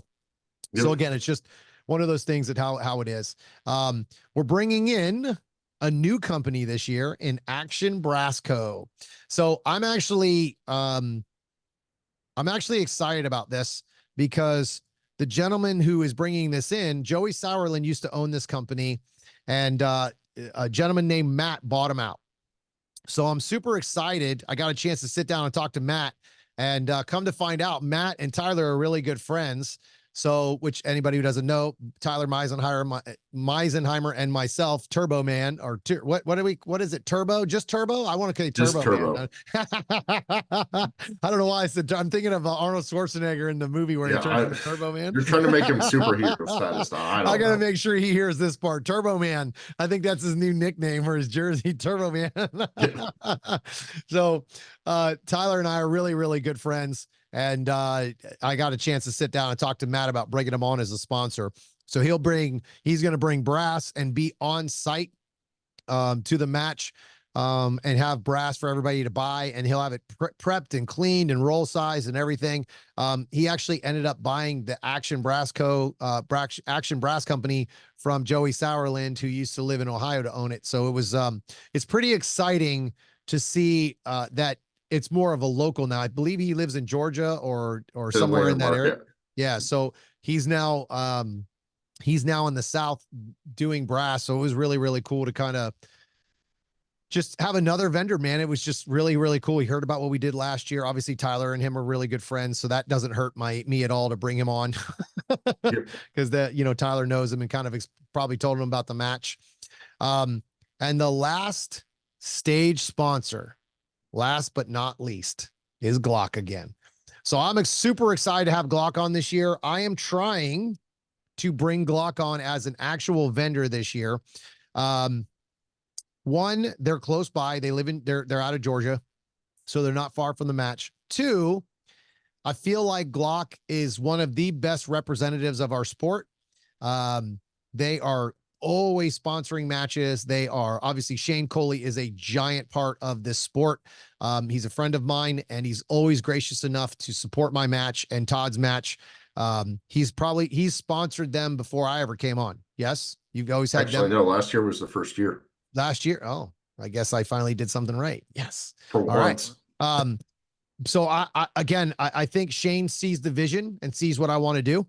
Yep. So again, it's just one of those things that how it is. We're bringing in a new company this year in Action Brasco. So I'm actually excited about this because the gentleman who is bringing this in, Joey Sauerland, used to own this company, and a gentleman named Matt bought him out. So I'm super excited. I got a chance to sit down and talk to Matt, and come to find out, Matt and Tyler are really good friends. So, which anybody who doesn't know, Tyler Meisenheimer and myself, Turbo Man, or what is it? Turbo? Just Turbo? I want to say Just Turbo Turbo. Man. I don't know why I said, I'm thinking of Arnold Schwarzenegger in the movie where he turns into Turbo Man. You're trying to make him superhero status. I got to don't know. make sure he hears this part. Turbo Man. I think that's his new nickname for his jersey, Turbo Man. So, Tyler and I are really, really good friends. And I got a chance to sit down and talk to Matt about bringing him on as a sponsor. So he's going to bring brass and be on site to the match and have brass for everybody to buy. And he'll have it prepped and cleaned and roll size and everything. He actually ended up buying the Action Brass Action Brass Company from Joey Sauerland, who used to live in Ohio, to own it. So it was, it's pretty exciting to see that it's more of a local now. I believe he lives in Georgia or somewhere in that area. Yeah. So he's now in the South doing brass. So it was really, really cool to kind of just have another vendor, man. It was just really, really cool. He heard about what we did last year. Obviously Tyler and him are really good friends. So that doesn't hurt me at all to bring him on because Tyler knows him and kind of probably told him about the match. And the last stage sponsor, last but not least, is Glock again. So I'm super excited to have Glock on this year. I am trying to bring Glock on as an actual vendor this year. One, they're close by. They're out of Georgia, so they're not far from the match. Two, I feel like Glock is one of the best representatives of our sport. They are always sponsoring matches. They are obviously, Shane Coley is a giant part of this sport. He's a friend of mine and he's always gracious enough to support my match and Todd's match. He's sponsored them before I ever came on. Yes. You've always had them. No, last year was the first year. Last year. Oh, I guess I finally did something right. Yes. For once. Right. So I think Shane sees the vision and sees what I want to do.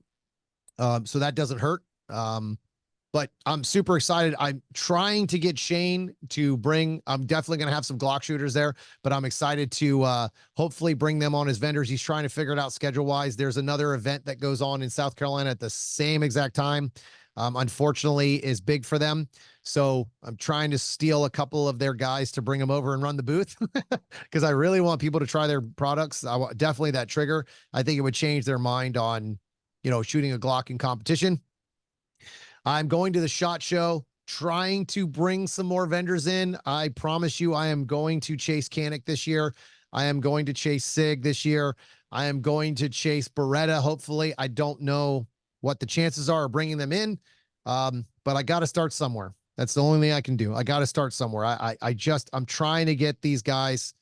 So that doesn't hurt. But I'm super excited. I'm trying to get Shane to I'm definitely going to have some Glock shooters there, but I'm excited to hopefully bring them on as vendors. He's trying to figure it out schedule wise. There's another event that goes on in South Carolina at the same exact time. Unfortunately is big for them. So I'm trying to steal a couple of their guys to bring them over and run the booth because I really want people to try their products. I want definitely that trigger. I think it would change their mind on, shooting a Glock in competition. I'm going to the SHOT Show, trying to bring some more vendors in. I promise you, I am going to chase Canik this year. I am going to chase SIG this year. I am going to chase Beretta, hopefully. I don't know what the chances are of bringing them in, but I got to start somewhere. That's the only thing I can do. I got to start somewhere. I'm trying to get these guys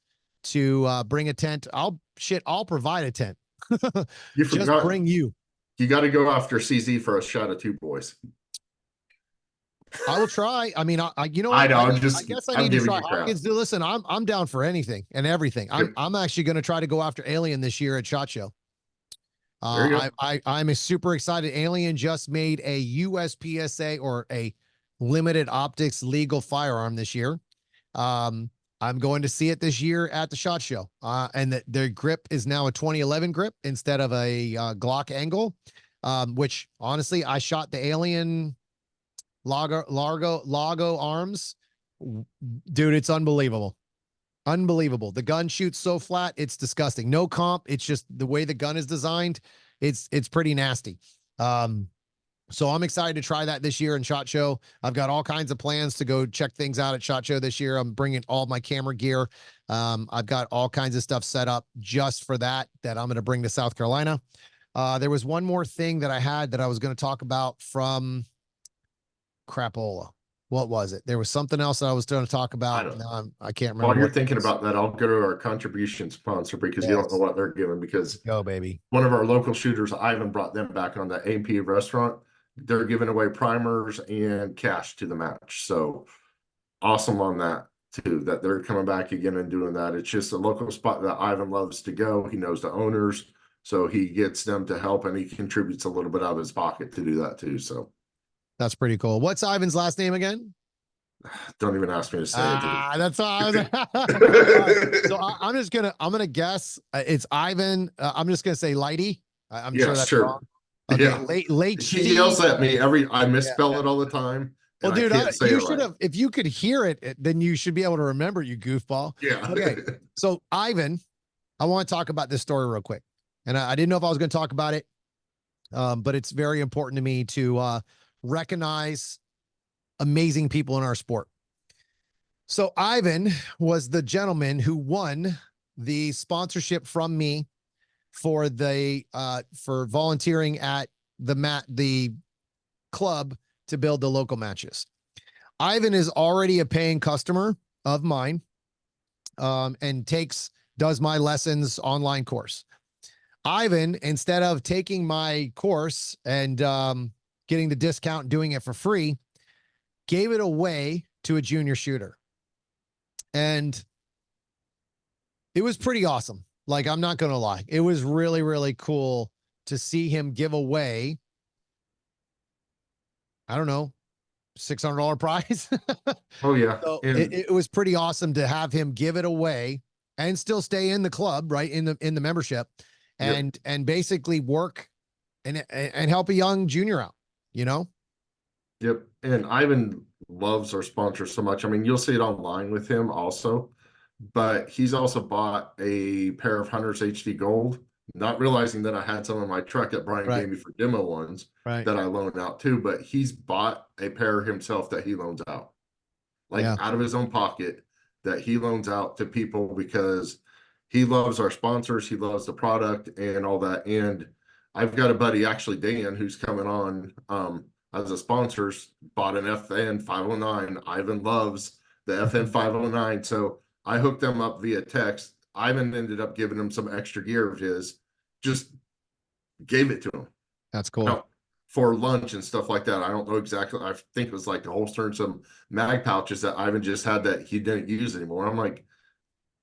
to bring a tent. I'll provide a tent. You just forgot, bring you. You got to go after CZ for a shot of Two Boys. I will try. I mean, I guess I need to try Hawkins. Listen, I'm down for anything and everything. I'm actually going to try to go after Alien this year at SHOT Show. I'm super excited. Alien just made a USPSA or a limited optics legal firearm this year. I'm going to see it this year at the SHOT Show. And their grip is now a 2011 grip instead of a Glock angle, which honestly, I shot the Alien Largo arms. Dude, it's unbelievable. Unbelievable. The gun shoots so flat, it's disgusting. No comp. It's just the way the gun is designed. It's pretty nasty. So I'm excited to try that this year in SHOT Show. I've got all kinds of plans to go check things out at SHOT Show this year. I'm bringing all my camera gear. I've got all kinds of stuff set up just for that I'm going to bring to South Carolina. There was one more thing that I had that I was going to talk about from Crapola. What was it? There was something else that I was going to talk about. I can't remember. While you're thinking about that, I'll go to our contribution sponsor because you don't know what they're giving. Because go, baby. One of our local shooters, Ivan, brought them back on the A&P restaurant. They're giving away primers and cash to the match. So awesome on that too, that they're coming back again and doing that. It's just a local spot that Ivan loves to go. He knows the owners, so he gets them to help and he contributes a little bit out of his pocket to do that too. So that's pretty cool. What's Ivan's last name again? Don't even ask me to say it. That's all I was. So I'm gonna guess it's Ivan. I'm just gonna say Lighty. I'm sure that's wrong. Okay, Yeah. late He yells cheese. at me I Yeah. misspell it all the time, Well, and I dude, can't say it you should right. have, if you could hear it, then you should be able to remember, you goofball. Yeah. Okay. So Ivan, I want to talk about this story real quick. And I didn't know if I was going to talk about it. But it's very important to me to recognize amazing people in our sport. So Ivan was the gentleman who won the sponsorship from me for for volunteering at the club to build the local matches. Ivan is already a paying customer of mine, and does my lessons online course. Ivan, instead of taking my course and getting the discount, doing it for free, gave it away to a junior shooter. And it was pretty awesome. Like, I'm not going to lie. It was really, really cool to see him give away, I don't know, $600 prize. Oh yeah. So And it was pretty awesome to have him give it away and still stay in the club, right? In the membership, yep. and basically work and help a young junior out, you know? Yep. And Ivan loves our sponsor so much. I mean, you'll see it online with him also, but he's also bought a pair of Hunters HD Gold, not realizing that I had some in my truck that Brian Right. gave me for demo ones Right. that I loaned out too. But he's bought a pair himself that he loans out, like Yeah. out of his own pocket, that he loans out to people because he loves our sponsors, he loves the product and all that. And I've got a buddy, actually Dan, who's coming on as a sponsor, bought an FN 509. Ivan loves the FN 509, so I hooked them up via text. Ivan ended up giving him some extra gear of his, just gave it to him. That's cool. Now, for lunch and stuff like that. I don't know exactly. I think it was like a holster and some mag pouches that Ivan just had that he didn't use anymore. I'm like,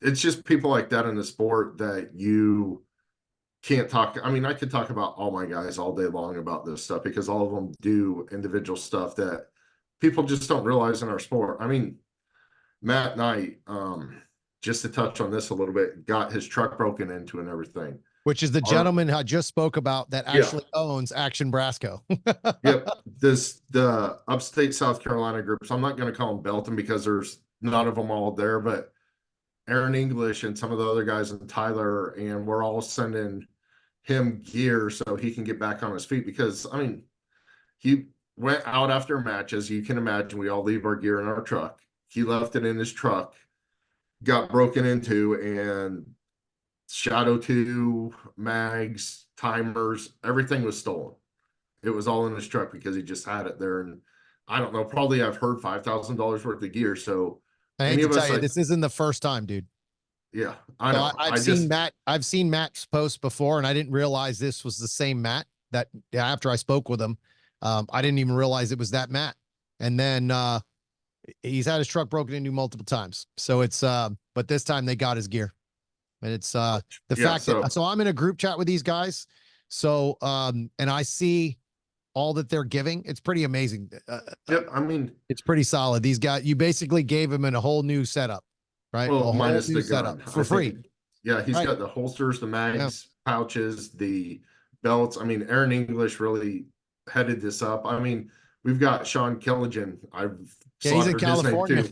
it's just people like that in the sport that you can't talk. I mean, I could talk about all my guys all day long about this stuff because all of them do individual stuff that people just don't realize in our sport. I mean, Matt Knight, just to touch on this a little bit, got his truck broken into and everything. Which is the gentleman I just spoke about that actually owns Action Brasco. Yep. The upstate South Carolina groups, I'm not going to call them Belton because there's none of them all there, but Aaron English and some of the other guys and Tyler, and we're all sending him gear so he can get back on his feet because, I mean, he went out after matches. You can imagine we all leave our gear in our truck. He left it in his truck, got broken into, and Shadow 2, mags, timers, everything was stolen. It was all in his truck because he just had it there. And I don't know, probably I've heard $5,000 worth of gear. So I hate to tell you, this isn't the first time, dude. Yeah, I know. I've seen Matt's post before, and I didn't realize this was the same Matt that after I spoke with him, I didn't even realize it was that Matt. And then he's had his truck broken into multiple times. So it's but this time they got his gear. And it's the fact that so I'm in a group chat with these guys. So and I see all that they're giving. It's pretty amazing. Yep, I mean, it's pretty solid. These guys, you basically gave him a whole new setup, right? Well, minus the gun for free. Yeah, he's got the holsters, the mags, pouches, the belts. I mean, Aaron English really headed this up. I mean, we've got Sean Killigan. He's in California.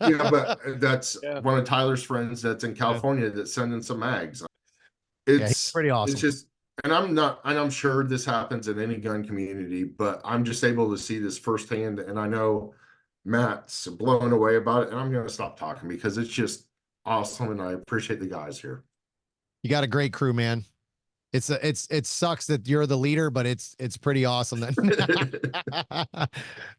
Yeah, but that's one of Tyler's friends that's in California that's sending some mags. It's pretty awesome. It's just, and I'm sure this happens in any gun community, but I'm just able to see this firsthand. And I know Matt's blown away about it, and I'm going to stop talking because it's just awesome. And I appreciate the guys here. You got a great crew, man. It sucks that you're the leader, but it's pretty awesome then.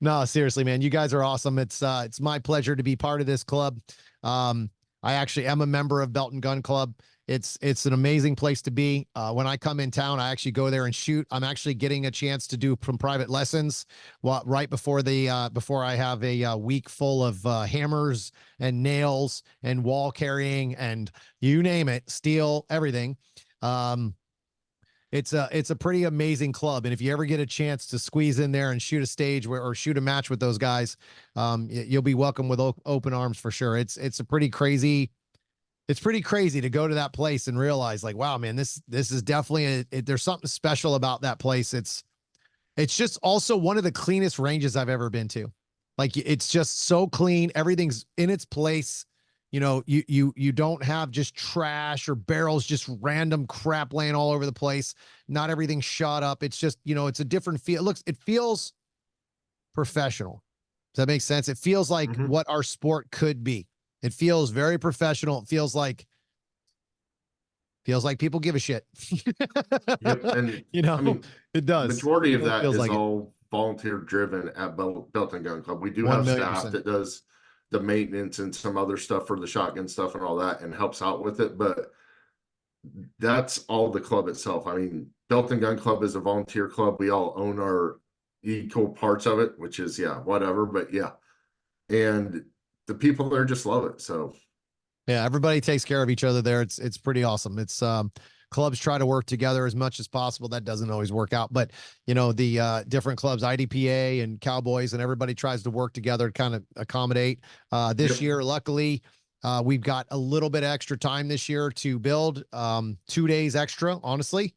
No, seriously, man, you guys are awesome. It's my pleasure to be part of this club. I actually am a member of Belton Gun Club. It's an amazing place to be. When I come in town, I actually go there and shoot. I'm actually getting a chance to do some private lessons right before before I have a week full of hammers and nails and wall carrying and you name it, steel, everything. It's a pretty amazing club. And if you ever get a chance to squeeze in there and shoot a stage or shoot a match with those guys, you'll be welcome with open arms for sure. It's a pretty crazy it's pretty crazy to go to that place and realize like, wow, man, this is definitely there's something special about that place. It's just also one of the cleanest ranges I've ever been to. Like it's just so clean. Everything's in its place. You know, you don't have just trash or barrels, just random crap laying all over the place. Not everything's shot up. It's just, you know, it's a different feel. It feels professional. Does that make sense? It feels like what our sport could be. It feels very professional. It feels like people give a shit. Yep. And you know, I mean, it does. majority of that feels is like all volunteer driven at Belt and Gun Club. We do have staff 1,000,000%. that does the maintenance and some other stuff for the shotgun stuff and all that and helps out with it. But that's all the club itself. I mean, Belt and Gun Club is a volunteer club. We all own our equal parts of it, which is, yeah, whatever. But yeah. And the people there just love it. So yeah, everybody takes care of each other there. It's pretty awesome. It's clubs try to work together as much as possible. That doesn't always work out, but you know, the different clubs, IDPA and Cowboys, and everybody tries to work together to kind of accommodate. This Yep. year, luckily, we've got a little bit of extra time this year to build 2 days extra, honestly,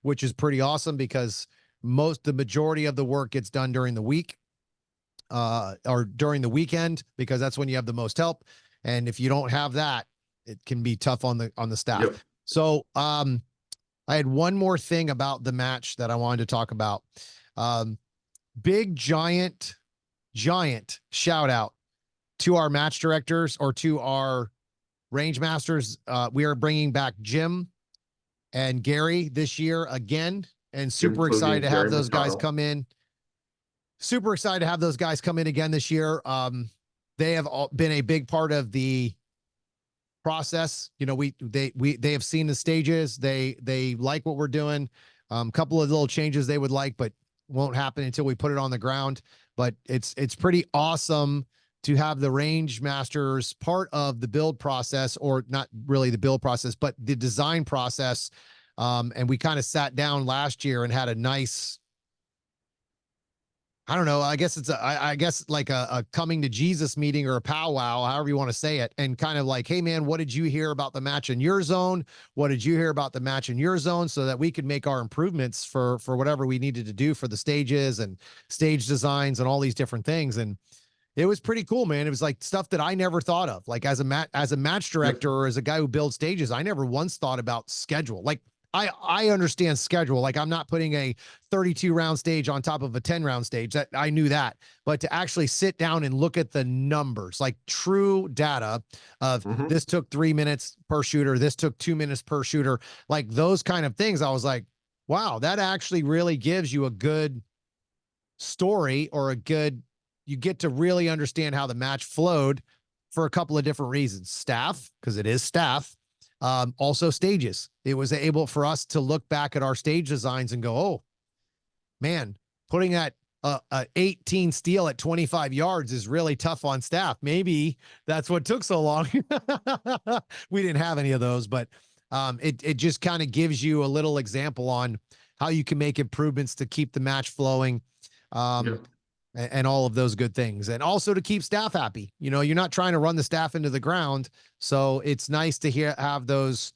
which is pretty awesome because the majority of the work gets done during the week or during the weekend, because that's when you have the most help. And if you don't have that, it can be tough on the staff. Yep. So I had one more thing about the match that I wanted to talk about. Big giant shout out to our match directors or to our range masters. We are bringing back Jim and Gary this year again, and super excited to have those guys come in. Super excited to have those guys come in again this year. They have been a big part of the process. You know, they have seen the stages. They like what we're doing. Couple of little changes they would like, but won't happen until we put it on the ground. But it's pretty awesome to have the range masters part of the build process, or not really the build process, but the design process. And we kind of sat down last year and had a nice, I don't know, I guess it's I guess like a coming to Jesus meeting or a powwow, however you want to say it. And kind of like, hey man, what did you hear about the match in your zone? What did you hear about the match in your zone? So that we could make our improvements for whatever we needed to do for the stages and stage designs and all these different things. And it was pretty cool, man. It was like stuff that I never thought of. Like as a match director or as a guy who builds stages, I never once thought about schedule. Like I understand schedule. Like I'm not putting a 32 round stage on top of a 10 round stage. That I knew that, but to actually sit down and look at the numbers, like true data of this took 3 minutes per shooter, this took 2 minutes per shooter, like those kind of things. I was like, wow, that actually really gives you a good story, or you get to really understand how the match flowed for a couple of different reasons. Staff, because it is staff. Also stages. It was able for us to look back at our stage designs and go, oh man, putting that 18 steel at 25 yards is really tough on staff. Maybe that's what took so long. We didn't have any of those, but it just kind of gives you a little example on how you can make improvements to keep the match flowing. And all of those good things, and also to keep staff happy. You know, you're not trying to run the staff into the ground. So it's nice to have those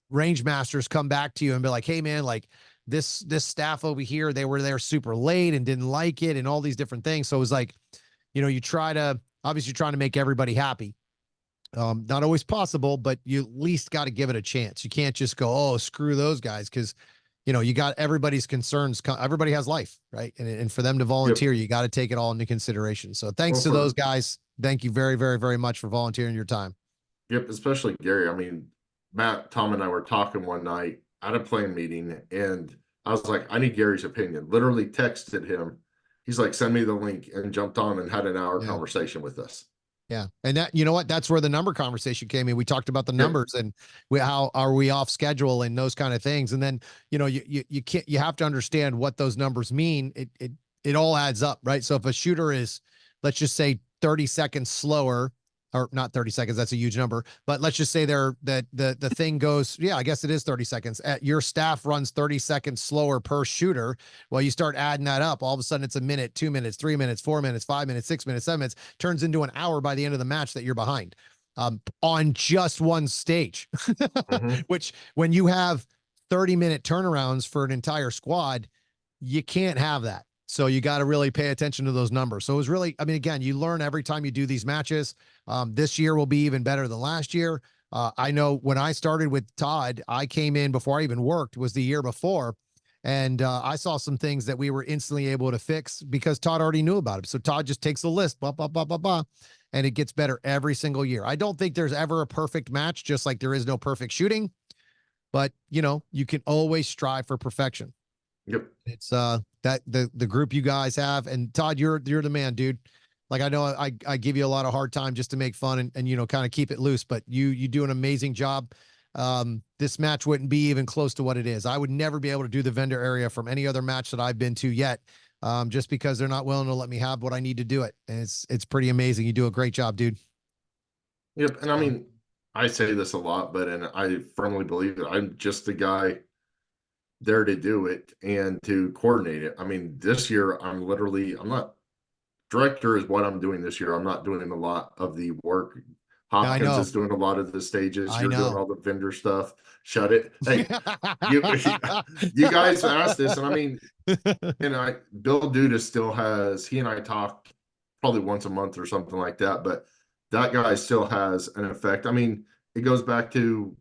range masters come back to you and be like, hey man, like this staff over here, they were there super late and didn't like it and all these different things. So it was like, you know, obviously trying to make everybody happy. Not always possible, but you at least got to give it a chance. You can't just go, oh, screw those guys. Cause you know, you got everybody's concerns. Everybody has life, right? And for them to volunteer, you got to take it all into consideration. So thanks to those guys. Thank you very, very, very much for volunteering your time. Yep. Especially Gary. I mean, Matt, Tom, and I were talking one night at a plane meeting, and I was like, I need Gary's opinion. Literally texted him. He's like, send me the link, and jumped on and had an hour conversation with us. Yeah. And that, you know what, that's where the number conversation came in. We talked about the numbers and how are we off schedule and those kind of things. And then, you know, you can't, you have to understand what those numbers mean. It all adds up, right? So if a shooter is, let's just say 30 seconds slower, or not 30 seconds, that's a huge number, but let's just say the thing goes, yeah, I guess it is 30 seconds. Your staff runs 30 seconds slower per shooter. Well, you start adding that up. All of a sudden it's a minute, 2 minutes, 3 minutes, 4 minutes, 5 minutes, 6 minutes, 7 minutes, turns into an hour by the end of the match that you're behind. on just one stage, Mhm. which when you have 30-minute turnarounds for an entire squad, you can't have that. So you got to really pay attention to those numbers. So it was really, I mean, again, you learn every time you do these matches. This year will be even better than last year. I know when I started with Todd, I came in before I even worked, was the year before. And I saw some things that we were instantly able to fix because Todd already knew about it. So Todd just takes a list, blah, blah, blah, blah, blah, and it gets better every single year. I don't think there's ever a perfect match, just like there is no perfect shooting, but you know, you can always strive for perfection. Yep. It's that the group you guys have, and Todd, you're the man, dude. Like I know I give you a lot of hard time just to make fun and you know kind of keep it loose, but you do an amazing job. This match wouldn't be even close to what it is. I would never be able to do the vendor area from any other match that I've been to yet, just because they're not willing to let me have what I need to do it. And it's pretty amazing. You do a great job, dude. Yep. And I So, mean, I say this a lot, but and I firmly believe it. I'm just the guy there to do it and to coordinate it. I mean, this year I'm not director is what I'm doing this year. I'm not doing a lot of the work. yeah, I Hopkins know. is doing a lot of the stages. I You're doing know. all the vendor stuff. Shut it. Hey, you you guys asked this, and I mean, and Bill Duda still has, he and I talk probably once a month or something like that, but that guy still has an effect. I mean, it goes back to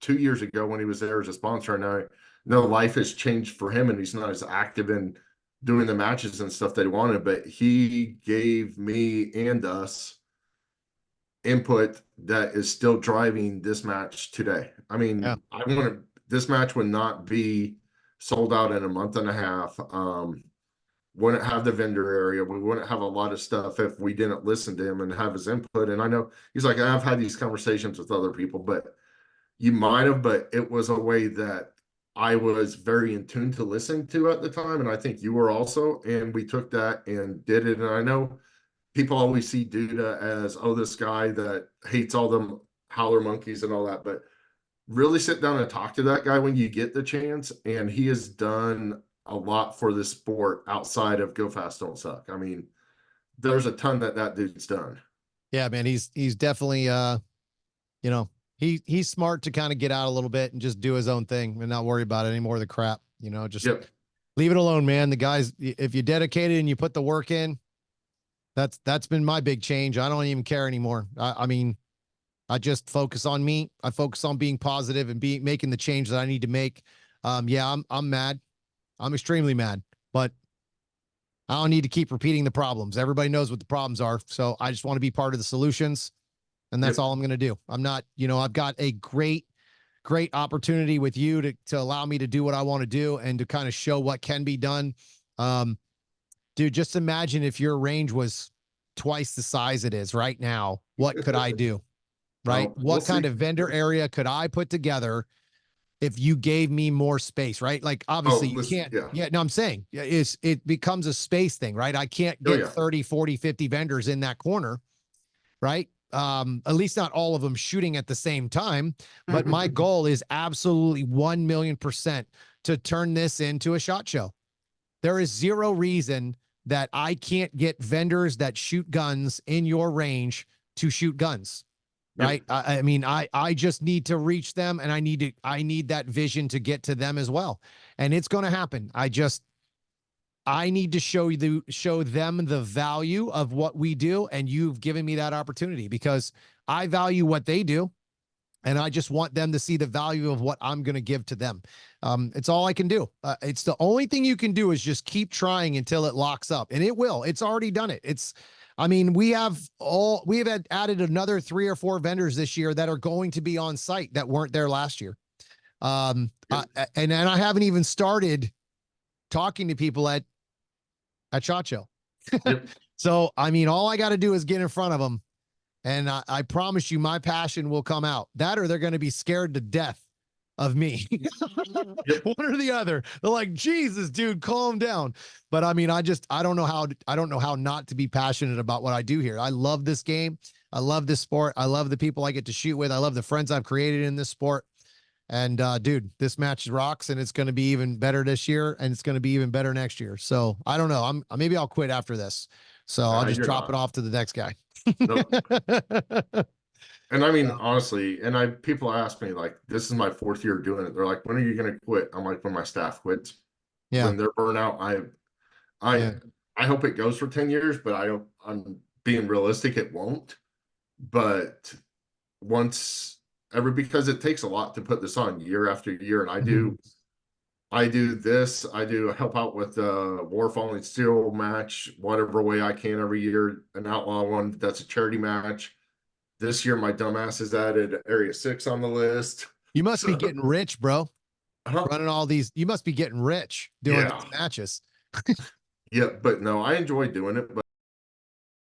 2 years ago when he was there as a sponsor, and I know life has changed for him and he's not as active in doing the matches and stuff that he wanted, but he gave me and us input that is still driving this match today. I Yeah, mean, this match would not be sold out in a month and a half. Wouldn't have the vendor area. We wouldn't have a lot of stuff if we didn't listen to him and have his input. And I know he's like, I've had these conversations with other people, but you might have, but it was a way that I was very in tune to listen to at the time. And I think you were also. And we took that and did it. And I know people always see Duda as, oh, this guy that hates all them howler monkeys and all that. But really sit down and talk to that guy when you get the chance. And he has done a lot for this sport outside of Go Fast, Don't Suck. I mean, there's a ton that dude's done. yeah, man. He's definitely you know, he's smart to kind of get out a little bit and just do his own thing and not worry about any more of the crap. You know, just Yep. leave it alone, man. The guys, if you dedicate it and you put the work in, that's been my big change. I don't even care anymore. I mean, I just focus on me. I focus on being positive and making the change that I need to make. Yeah, I'm mad. I'm extremely mad, but I don't need to keep repeating the problems. Everybody knows what the problems are. So I just want to be part of the solutions. And that's Yep. all I'm going to do. I'm not, you know, I've got a great opportunity with you to allow me to do what I want to do and to kind of show what can be done. Dude, just imagine if your range was twice the size it is right now. What could I do? Right? We'll What kind see. of vendor area could I put together if you gave me more space, right? Like obviously you can't. Yeah. Yeah, no, I'm saying it becomes a space thing, right? I can't get 30, 40, 50 vendors in that corner, right? At least not all of them shooting at the same time. But my goal is absolutely 1,000,000% to turn this into a shot show. There is zero reason that I can't get vendors that shoot guns in your range to shoot guns. Right. Yep. I mean, I just need to reach them and I need that vision to get to them as well. And it's going to happen. I need to show them the value of what we do. And you've given me that opportunity because I value what they do. And I just want them to see the value of what I'm going to give to them. It's all I can do. It's the only thing you can do is just keep trying until it locks up, and it will. It's already done it. I mean, we have added another 3 or 4 vendors this year that are going to be on site that weren't there last year. And I haven't even started talking to people at SHOT Show. Yep. So, I mean, all I got to do is get in front of them. And I promise you my passion will come out. That or they're going to be scared to death of me. Yep. One or the other. They're like, Jesus, dude, calm down. But I mean, I don't know how not to be passionate about what I do here. I love this game. I love this sport. I love the people I get to shoot with. I love the friends I've created in this sport. And dude, this match rocks and it's going to be even better this year and it's going to be even better next year. So I don't know. Maybe I'll quit after this. So I'll just drop it off to the next guy. Nope. And I mean, So, honestly, and people ask me like, this is my 4th year doing it. They're like, when are you going to quit? I'm like, when my staff quits, yeah, when they're burnout. I, yeah. I hope it goes for 10 years, but I'm being realistic. It won't. But once because it takes a lot to put this on year after year. And I do this, I do help out with the War Falling Steel match, whatever way I can every year, an outlaw one. That's a charity match. This year, my dumbass is added Area 6 on the list. You must be So, getting rich, bro. Running all these. You must be getting rich doing yeah, these matches. yeah, but no, I enjoy doing it. But